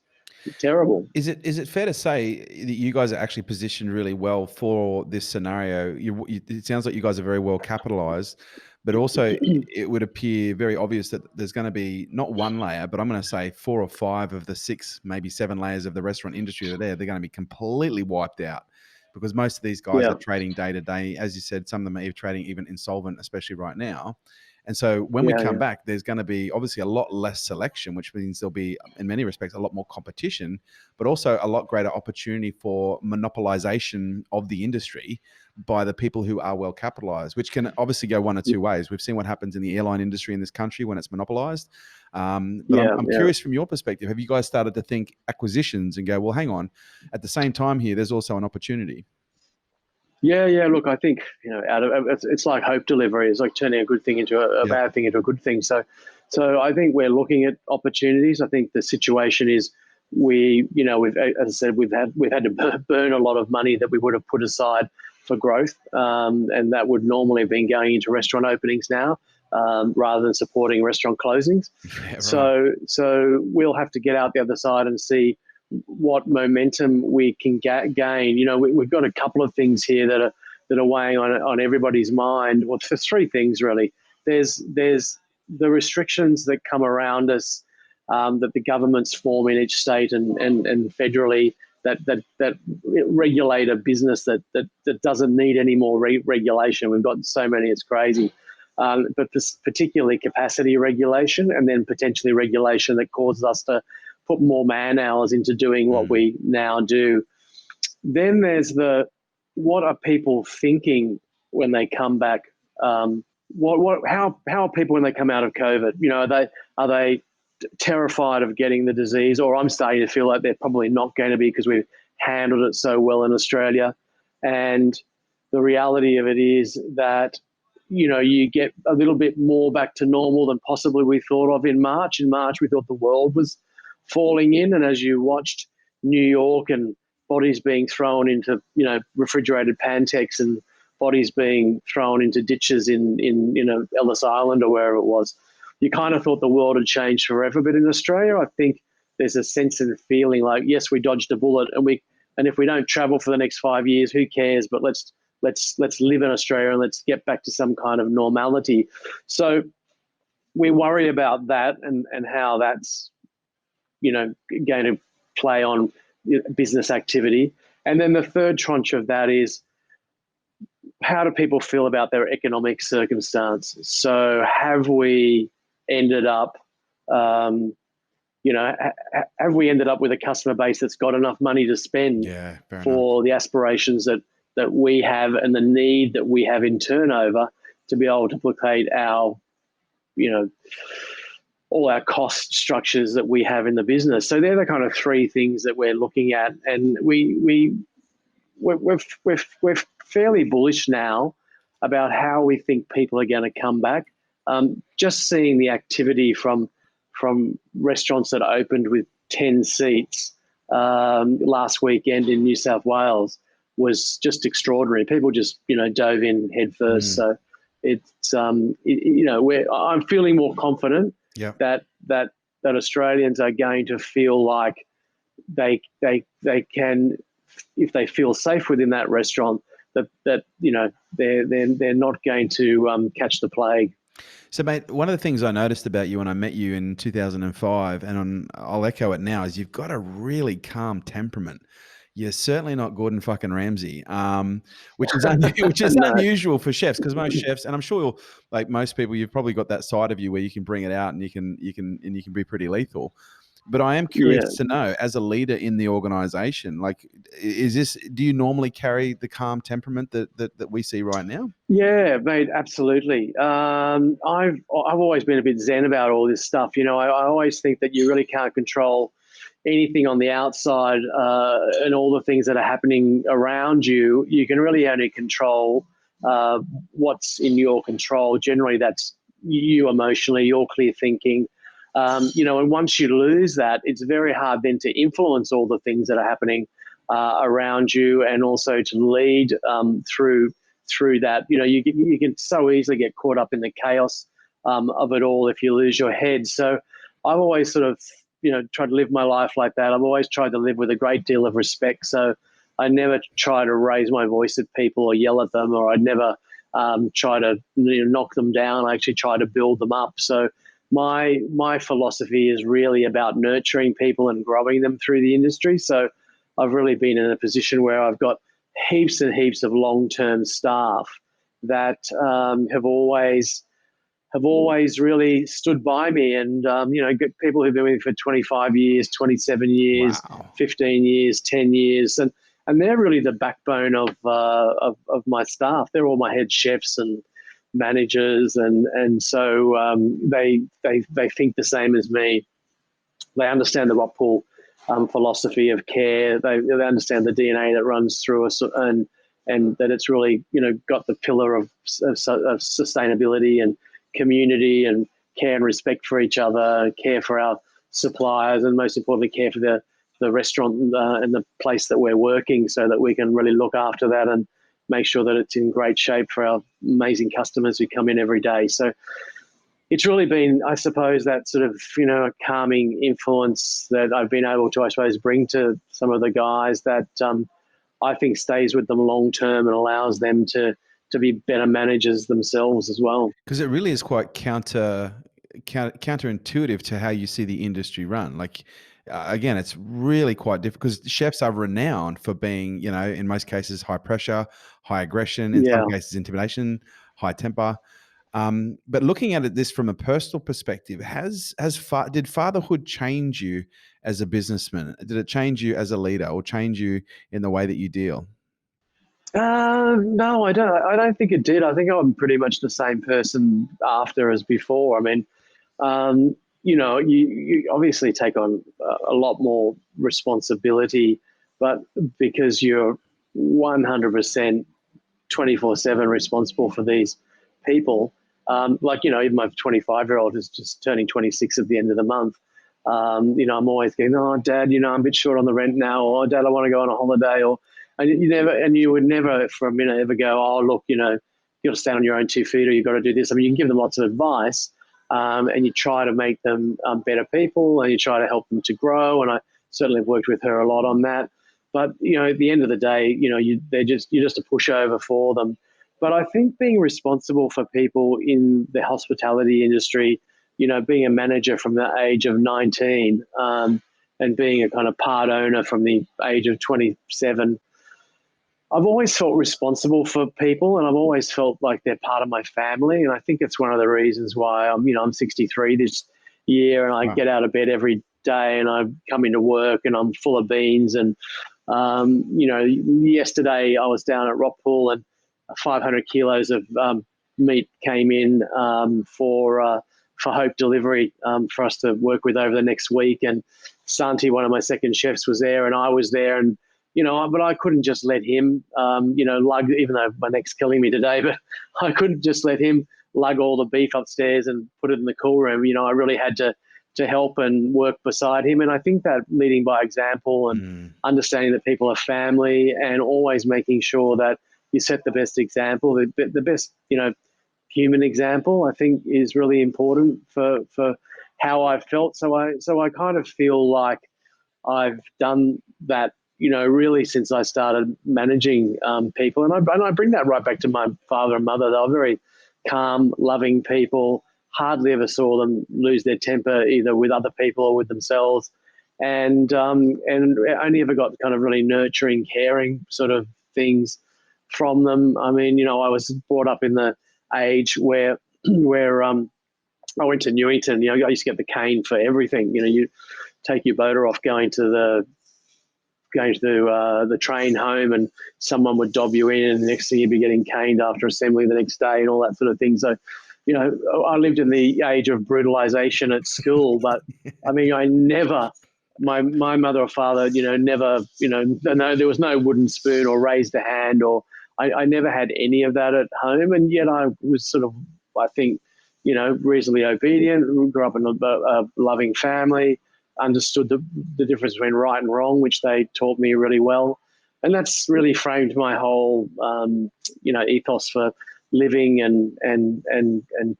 terrible. Is it fair to say that you guys are actually positioned really well for this scenario? It sounds like you guys are very well capitalized, but also it would appear very obvious that there's going to be not one layer, but I'm going to say 4 or 5 of the 6, maybe 7 layers of the restaurant industry that are there. They're going to be completely wiped out because most of these guys are trading day to day. As you said, some of them are trading even insolvent, especially right now. And so when we come back, there's going to be obviously a lot less selection, which means there'll be, in many respects, a lot more competition, but also a lot greater opportunity for monopolization of the industry by the people who are well capitalized, which can obviously go one or two ways. We've seen what happens in the airline industry in this country when it's monopolized. But I'm curious from your perspective, have you guys started to think acquisitions and go, well, hang on, at the same time here, there's also an opportunity? Yeah. Look, I think it's like hope delivery. It's like turning a good thing into a bad thing into a good thing. So I think we're looking at opportunities. I think the situation is we've, as I said, we've had to burn a lot of money that we would have put aside for growth, and that would normally have been going into restaurant openings now, rather than supporting restaurant closings. Yeah, right. So we'll have to get out the other side and see what momentum we can gain. We've got a couple of things here that are weighing on everybody's mind. Well, for 3 things really. There's the restrictions that come around us, that the governments form in each state and federally that regulate a business that doesn't need any more regulation. We've got so many, it's crazy. but this particularly capacity regulation, and then potentially regulation that causes us to put more man hours into doing what we now do. Then there's what are people thinking when they come back? How are people when they come out of COVID? Are they terrified of getting the disease? Or I'm starting to feel like they're probably not going to be, because we've handled it so well in Australia. And the reality of it is that you get a little bit more back to normal than possibly we thought of in March. In March, we thought the world was falling in, and as you watched New York and bodies being thrown into refrigerated Pantex and bodies being thrown into ditches in Ellis Island or wherever it was, you kind of thought the world had changed forever. But in Australia, I think there's a sense and feeling like, yes, we dodged a bullet, and if we don't travel for the next 5 years, who cares? But let's live in Australia and let's get back to some kind of normality. So we worry about that and how that's going to play on business activity. And then the third tranche of that is, how do people feel about their economic circumstance? So have we ended up, have we ended up with a customer base that's got enough money to spend for the aspirations that we have and the need that we have in turnover to be able to duplicate our, all our cost structures that we have in the business? So they're the kind of three things that we're looking at, and we're fairly bullish now about how we think people are going to come back. Just seeing the activity from restaurants that opened with 10 seats last weekend in New South Wales was just extraordinary. People just dove in head first. So it's I'm feeling more confident that Australians are going to feel like they can, if they feel safe within that restaurant, that they're not going to catch the plague. So, mate, one of the things I noticed about you when I met you in 2005, and I'll echo it now, is you've got a really calm temperament. You're certainly not Gordon fucking Ramsay, which is unusual for chefs, because most chefs, and I'm sure like most people, you've probably got that side of you where you can bring it out and you can be pretty lethal. But I am curious to know, as a leader in the organization, like, do you normally carry the calm temperament that we see right now? Yeah, mate, absolutely. I've always been a bit zen about all this stuff. I always think that you really can't control anything on the outside, and all the things that are happening around you. You can really only control what's in your control. Generally, that's you emotionally, your clear thinking. And once you lose that, it's very hard then to influence all the things that are happening around you, and also to lead through that. You can so easily get caught up in the chaos of it all if you lose your head. So I've always sort of tried to live my life like that. I've always tried to live with a great deal of respect. So I never try to raise my voice at people or yell at them, or I'd never try to knock them down. I actually try to build them up. So my philosophy is really about nurturing people and growing them through the industry. So I've really been in a position where I've got heaps and heaps of long-term staff that have always really stood by me, and good people who've been with me for 25 years, 27 years, 15 years, 10 years, and they're really the backbone of my staff. They're all my head chefs and managers, and so they think the same as me. They understand the Rockpool philosophy of care. They understand the DNA that runs through us, and that it's really got the pillar of sustainability and community and care and respect for each other, care for our suppliers, and most importantly, care for the restaurant and the place that we're working, so that we can really look after that and make sure that it's in great shape for our amazing customers who come in every day. So it's really been, I suppose, that sort of, a calming influence that I've been able to, I suppose, bring to some of the guys that I think stays with them long term and allows them to be better managers themselves as well. Because it really is quite counterintuitive to how you see the industry run. Like, again, it's really quite difficult, because chefs are renowned for being, in most cases, high pressure, high aggression, in some cases intimidation, high temper. But looking at it this from a personal perspective, did fatherhood change you as a businessman? Did it change you as a leader, or change you in the way that you deal? No, I don't. I don't think it did. I think I'm pretty much the same person after as before. I mean, um, you obviously take on a lot more responsibility, but because you're 100% 24/7 responsible for these people. Like, even my 25-year-old is just turning 26 at the end of the month. I'm always going, oh, Dad, I'm a bit short on the rent now, or Dad, I want to go on a holiday, and you would never for a minute ever go, oh, look, you got to stand on your own 2 feet, or you've got to do this. I mean, you can give them lots of advice, and you try to make them better people, and you try to help them to grow. And I certainly have worked with her a lot on that. But at the end of the day, you're just a pushover for them. But I think being responsible for people in the hospitality industry, being a manager from the age of 19, and being a kind of part owner from the age of 27, I've always felt responsible for people, and I've always felt like they're part of my family. And I think it's one of the reasons why I'm 63 this year, and I Wow. get out of bed every day, and I come into work, and I'm full of beans. And yesterday I was down at Rockpool, and 500 kilos of meat came in for Hope Delivery, for us to work with over the next week. And Santi, one of my second chefs, was there, and I was there, and but I couldn't just let him, lug, even though my neck's killing me today, but I couldn't just let him lug all the beef upstairs and put it in the cool room. I really had to help and work beside him. And I think that leading by example and understanding that people are family, and always making sure that you set the best example, the best, human example, I think is really important for how I felt. So I kind of feel like I've done that, really since I started managing people. And I bring that right back to my father and mother. They were very calm, loving people. Hardly ever saw them lose their temper, either with other people or with themselves. And I only ever got kind of really nurturing, caring sort of things from them. I mean, I was brought up in the age where I went to Newington. I used to get the cane for everything. You take your boater off going to the train home, and someone would dob you in, and the next thing you'd be getting caned after assembly the next day, and all that sort of thing. So, I lived in the age of brutalization at school, but I mean, I never, my mother or father, never, no, there was no wooden spoon or raised a hand, or I never had any of that at home. And yet I was sort of, I think, reasonably obedient, grew up in a loving family, understood the difference between right and wrong, which they taught me really well. And that's really framed my whole, ethos for living and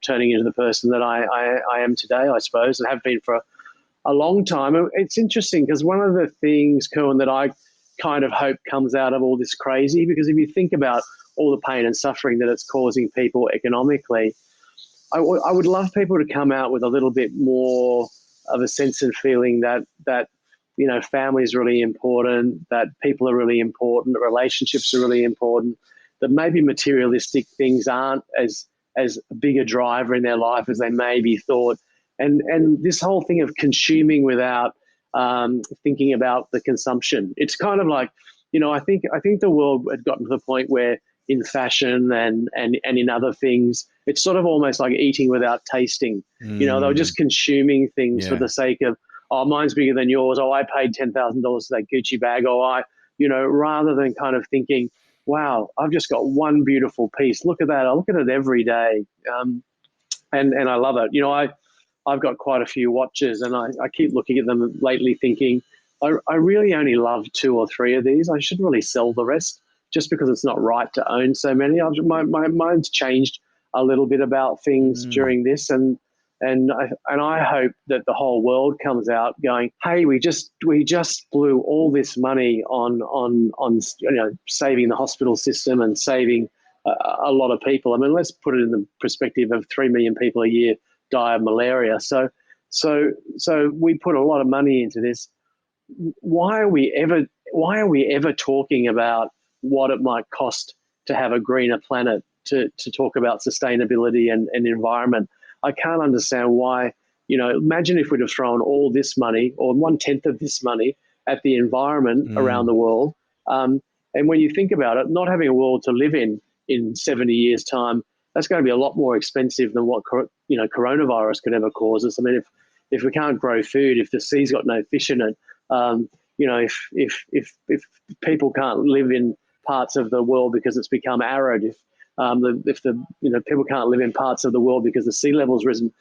turning into the person that I am today, I suppose, and have been for a long time. It's interesting because one of the things, Kerwin, that I kind of hope comes out of all this crazy, because if you think about all the pain and suffering that it's causing people economically, I would love people to come out with a little bit more of a sense and feeling that family is really important, that people are really important, that relationships are really important, that maybe materialistic things aren't as big a driver in their life as they maybe thought. And this whole thing of consuming without thinking about the consumption. It's kind of like, I think the world had gotten to the point where in fashion and in other things, it's sort of almost like eating without tasting. They were just consuming things for the sake of, oh, mine's bigger than yours. Oh, I paid $10,000 for that Gucci bag. Oh, rather than kind of thinking, wow, I've just got one beautiful piece. Look at that. I look at it every day. And I love it. I've got quite a few watches, and I keep looking at them lately thinking, I really only love 2 or 3 of these. I should really sell the rest, just because it's not right to own so many. My mind's changed a little bit about things during this, and I hope that the whole world comes out going, hey, we just blew all this money on saving the hospital system and saving a lot of people. I mean, let's put it in the perspective of 3 million people a year die of malaria. So we put a lot of money into this. Why are we ever talking about what it might cost to have a greener planet to talk about sustainability and environment. I can't understand why. Imagine if we'd have thrown all this money or 1/10 of this money at the environment around the world. And when you think about it, not having a world to live in 70 years' time, that's going to be a lot more expensive than what coronavirus could ever cause us. I mean, if we can't grow food, if the sea's got no fish in it, if people can't live in parts of the world because it's become arid, if people can't live in parts of the world because the sea level's risen,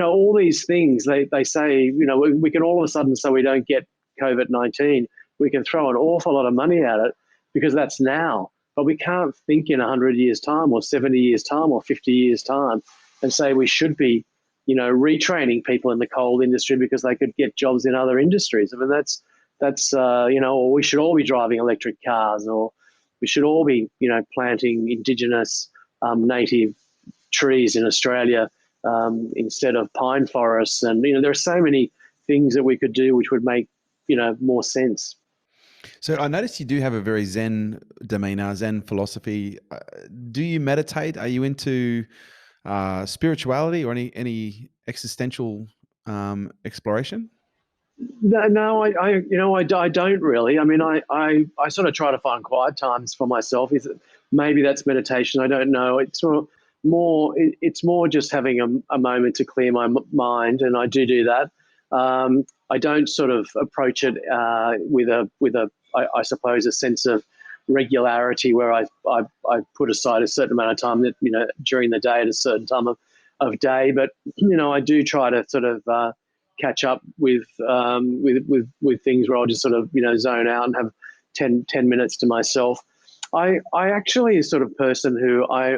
all these things they say, we can all of a sudden, so we don't get COVID-19, we can throw an awful lot of money at it because that's now. But we can't think in 100 years' time or 70 years' time or 50 years' time and say we should be, retraining people in the coal industry because they could get jobs in other industries. I mean, that's or we should all be driving electric cars, or we should all be, planting indigenous native trees in Australia instead of pine forests. And, there are so many things that we could do which would make, more sense. So I noticed you do have a very Zen demeanor, Zen philosophy. Do you meditate? Are you into spirituality or any existential exploration? No, I don't really. I mean, I sort of try to find quiet times for myself. Maybe that's meditation? I don't know. It's more just having a moment to clear my mind, and I do that. I don't sort of approach it I suppose, a sense of regularity where I put aside a certain amount of time that during the day at a certain time of day. But I do try to sort of catch up with things where I'll just sort of zone out and have 10 minutes to myself. I actually is sort of person who I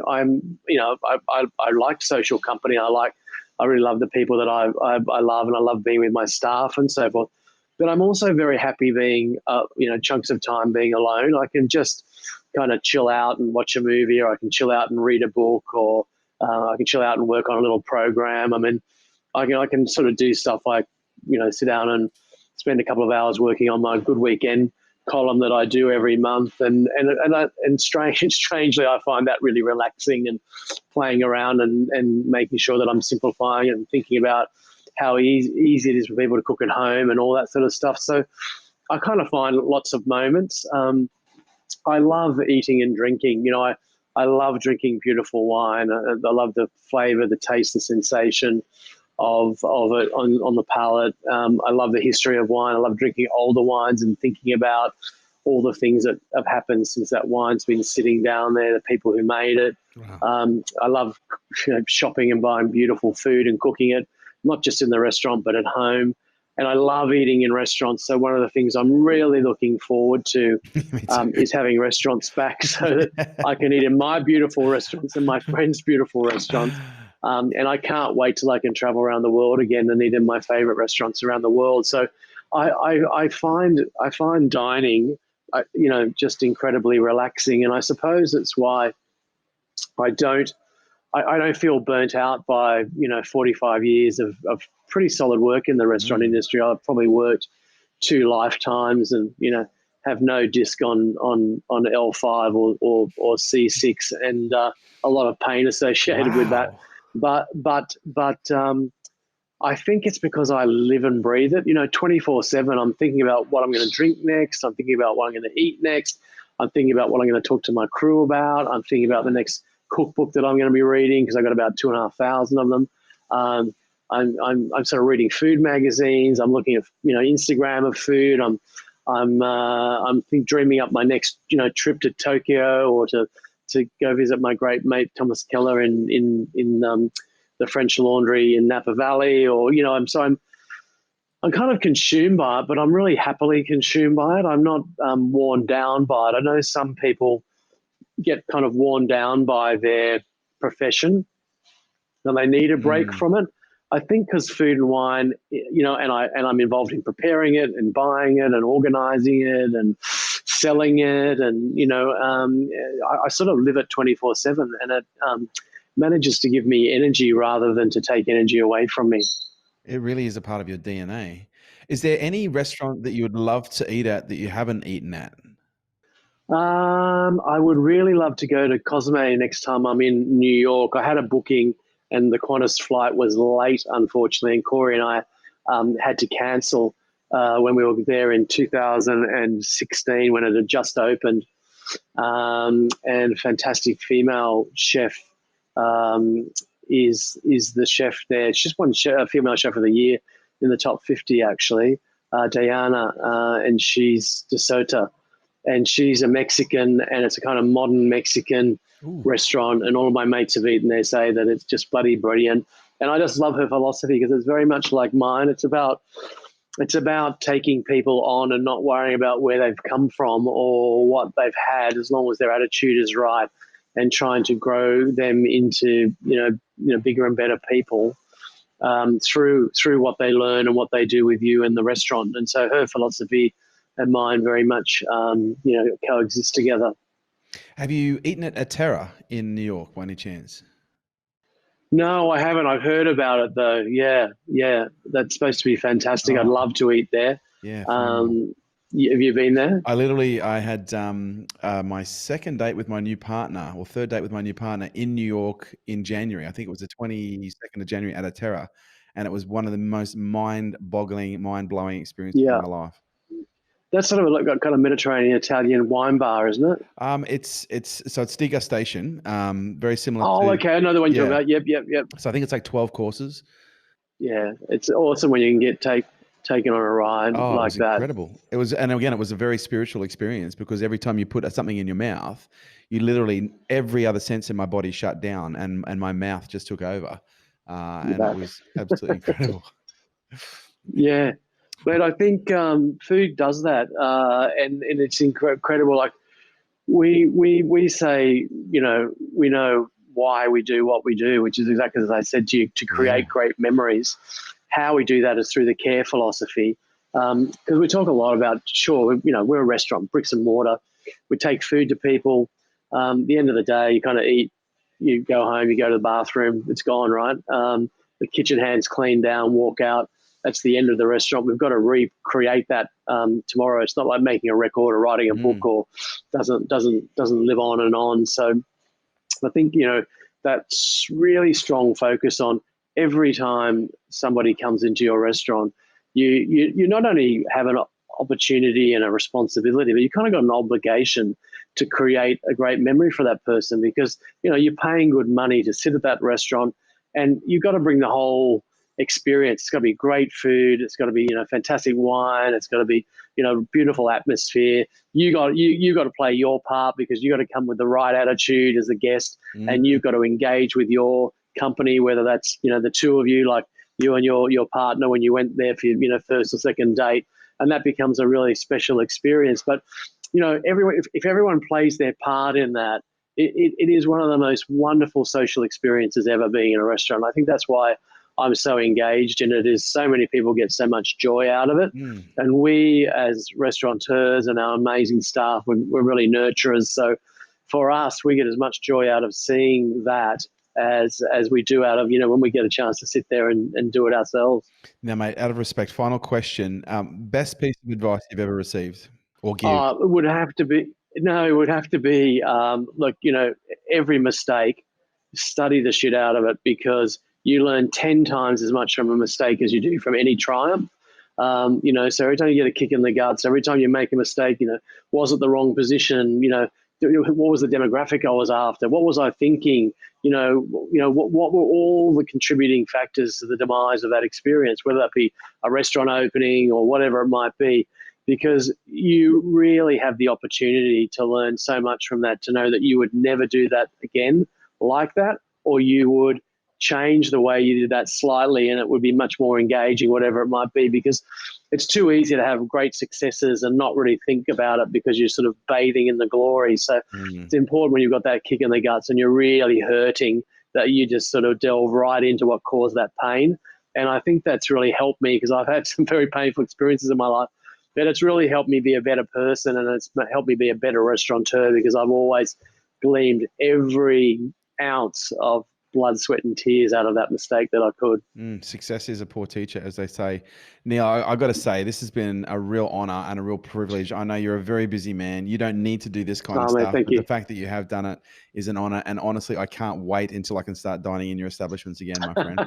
like social company. I really love the people that I love, and I love being with my staff and so forth. But I'm also very happy being, chunks of time being alone. I can just kind of chill out and watch a movie, or I can chill out and read a book, or I can chill out and work on a little program. I mean, I can sort of do stuff like, sit down and spend a couple of hours working on my Good Weekend column that I do every month, and strangely, I find that really relaxing, and playing around and making sure that I'm simplifying and thinking about how easy it is for people to cook at home and all that sort of stuff. So I kind of find lots of moments. I love eating and drinking. I love drinking beautiful wine. I love the flavor, the taste, the sensation of it on the palate. I love the history of wine. I love drinking older wines and thinking about all the things that have happened since that wine's been sitting down there, the people who made it. Wow. I love shopping and buying beautiful food and cooking it, not just in the restaurant, but at home. And I love eating in restaurants. So one of the things I'm really looking forward to is having restaurants back so that I can eat in my beautiful restaurants and my friends' beautiful restaurants. And I can't wait till I can travel around the world again and eat in my favorite restaurants around the world. So I find dining, just incredibly relaxing. And I suppose that's why I don't feel burnt out by 45 years of pretty solid work in the restaurant industry. I've probably worked 2 lifetimes, and have no disc on L5 or C6, and a lot of pain associated with that. But I think it's because I live and breathe it. 24/7. I'm thinking about what I'm going to drink next. I'm thinking about what I'm going to eat next. I'm thinking about what I'm going to talk to my crew about. I'm thinking about the next cookbook that I'm going to be reading, because I've got about 2,500 of them. I'm sort of reading food magazines. I'm looking at Instagram of food. I'm dreaming up my next trip to Tokyo, or to go visit my great mate Thomas Keller in the French Laundry in Napa Valley, or I'm kind of consumed by it, but I'm really happily consumed by it. I'm not worn down by it. I know some people get kind of worn down by their profession and they need a break from it. I think because food and wine, and I'm involved in preparing it and buying it and organizing it and selling it, and I sort of live it 24/7, and it manages to give me energy rather than to take energy away from me. It really is a part of your DNA. Is there any restaurant that you would love to eat at that you haven't eaten at? I would really love to go to Cozumel next time I'm in New York. I had a booking and the Qantas flight was late, unfortunately, and Corey and I had to cancel when we were there in 2016 when it had just opened. And fantastic female chef um, is the chef there. She's won female chef of the year in the top 50 actually, Diana, and she's DeSota, and she's a Mexican, and it's a kind of modern Mexican Ooh. restaurant. And all of my mates have eaten. They say that it's just bloody brilliant, and I just love her philosophy because it's very much like mine. It's about taking people on and not worrying about where they've come from or what they've had, as long as their attitude is right, and trying to grow them into bigger and better people through what they learn and what they do with you in the restaurant. And so her philosophy and mine very much coexist together. Have you eaten at Terra in New York by any chance? No, I haven't. I've heard about it though. Yeah, yeah, that's supposed to be fantastic. I'd Oh, love to eat there. yeah, phenomenal. Um, have you been there? I had my second date with my new partner, or third date with my new partner in New York in January. I think it was the 22nd of January at a Terra, and it was one of the most mind-boggling, mind-blowing experiences of Yeah, my life. that's sort of like a kind of Mediterranean Italian wine bar, isn't it? It's degustation, very similar Oh, to, okay. I know the one you're talking yeah. about. Yep, yep, yep. So I think it's like 12 courses. Yeah, it's awesome when you can get taken on a ride Oh, it like was that. incredible. It was, and again, it was a very spiritual experience because every time you put something in your mouth, you literally every other sense in my body shut down, and my mouth just took over, You're and it back. was absolutely incredible. Yeah, but I think food does that, and it's incredible. Like we say, we know why we do what we do, which is exactly as I said to you, to Yeah. create great memories. How we do that is through the care philosophy, because we talk a lot about, sure, we're a restaurant, bricks and mortar. We take food to people. At the end of the day, you kind of eat, you go home, you go to the bathroom, it's gone, right? The kitchen hands clean down, walk out. That's the end of the restaurant. We've got to recreate that tomorrow. It's not like making a record or writing a book, Mm. or doesn't live on and on. So I think that's really strong focus on every time somebody comes into your restaurant, you not only have an opportunity and a responsibility, but you kind of got an obligation to create a great memory for that person, because you're paying good money to sit at that restaurant, and you've got to bring the whole experience. It's got to be great food. It's got to be fantastic wine. It's got to be beautiful atmosphere. You got to play your part, because you got to come with the right attitude as a guest, and Mm. you've got to engage with your company, whether that's the two of you, like you and your partner when you went there for your first or second date, and that becomes a really special experience. But everyone, if everyone plays their part in that, it is one of the most wonderful social experiences ever, being in a restaurant. I think that's why I'm so engaged in it. Is so many people get so much joy out of it, Mm. and we as restaurateurs and our amazing staff, we're really nurturers. So for us, we get as much joy out of seeing that as we do out of when we get a chance to sit there and do it ourselves. Now, mate, out of respect, final question: best piece of advice you've ever received or give? It would have to be no, it would have to be look, every mistake, study the shit out of it, because you learn 10 times as much from a mistake as you do from any triumph. So every time you get a kick in the guts, every time you make a mistake, was it the wrong position? What was the demographic I was after? What was I thinking? What were all the contributing factors to the demise of that experience, whether that be a restaurant opening or whatever it might be, because you really have the opportunity to learn so much from that, to know that you would never do that again like that, or you would change the way you did that slightly and it would be much more engaging, whatever it might be, because it's too easy to have great successes and not really think about it because you're sort of bathing in the glory. So Mm. it's important when you've got that kick in the guts and you're really hurting, that you just sort of delve right into what caused that pain. And I think that's really helped me, because I've had some very painful experiences in my life, but it's really helped me be a better person, and it's helped me be a better restaurateur, because I've always gleaned every ounce of blood, sweat, and tears out of that mistake that I could. Success is a poor teacher, as they say. Neil, I got to say, this has been a real honor and a real privilege. I know you're a very busy man. You don't need to do this kind of Mate, stuff, thank but you. the fact that you have done it is an honor. And honestly, I can't wait until I can start dining in your establishments again, my friend.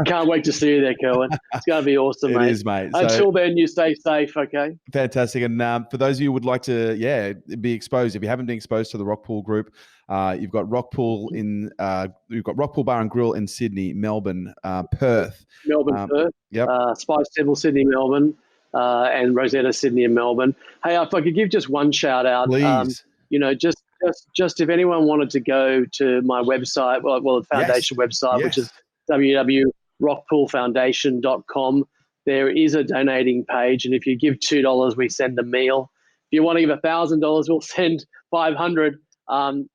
Can't wait to see you there, Kerwin. It's going to be awesome, mate. It is, mate. Until then, you stay safe, okay? Fantastic. And for those of you who would like to, be exposed, if you haven't been exposed to the Rockpool Group, you've got Rockpool you've got Rockpool Bar and Grill in Sydney, Melbourne, Perth. Perth. Yep. Spice Temple, Sydney, Melbourne, and Rosetta, Sydney, and Melbourne. Hey, if I could give just one shout out, Please. Just if anyone wanted to go to my website, the foundation website, which is www.rockpoolfoundation.com. There is a donating page, and if you give $2, we send a meal. If you want to give $1,000, we'll send $500.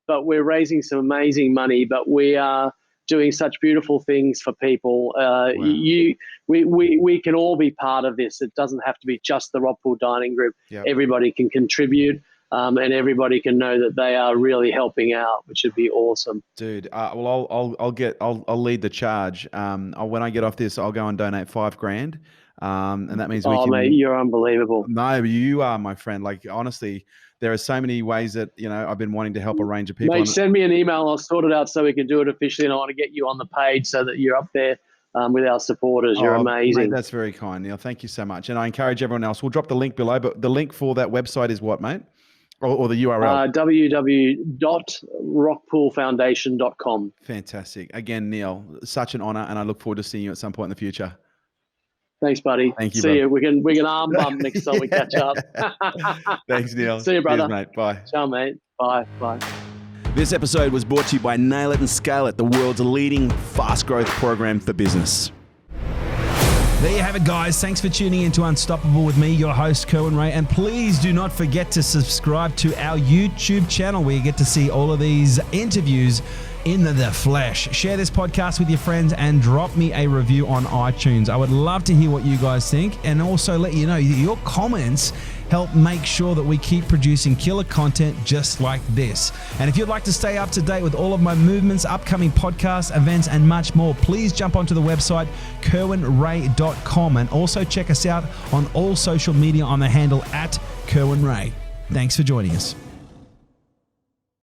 But we're raising some amazing money. But we are doing such beautiful things for people. Wow. We can all be part of this. It doesn't have to be just the Rockpool Dining Group. Yep. Everybody can contribute. And everybody can know that they are really helping out, which would be awesome. Dude, I'll lead the charge. When I get off this, I'll go and donate $5,000. And that means mate, you're unbelievable. No, you are, my friend. Like, honestly, there are so many ways that, I've been wanting to help a range of people. Mate, send me an email. I'll sort it out so we can do it officially. And I want to get you on the page so that you're up there with our supporters. You're amazing. Mate, that's very kind, Neil. Thank you so much. And I encourage everyone else. We'll drop the link below, but the link for that website is what, mate? Or the URL? www.rockpoolfoundation.com. Fantastic. Again, Neil, such an honor, and I look forward to seeing you at some point in the future. Thanks, buddy. Thank you. See you. We can arm bump next time we catch up. Thanks, Neil. See you, brother. Cheers, mate. Bye. Ciao, mate. Bye. This episode was brought to you by Nail It and Scale It, the world's leading fast growth program for business. There you have it, guys. Thanks for tuning in to Unstoppable with me, your host, Kerwin Ray. And please do not forget to subscribe to our YouTube channel where you get to see all of these interviews in the flesh. Share this podcast with your friends and drop me a review on iTunes. I would love to hear what you guys think, and also let you know your comments help make sure that we keep producing killer content just like this. And if you'd like to stay up to date with all of my movements, upcoming podcasts, events, and much more, please jump onto the website kerwinray.com and also check us out on all social media on the handle @KerwinRay. Thanks for joining us.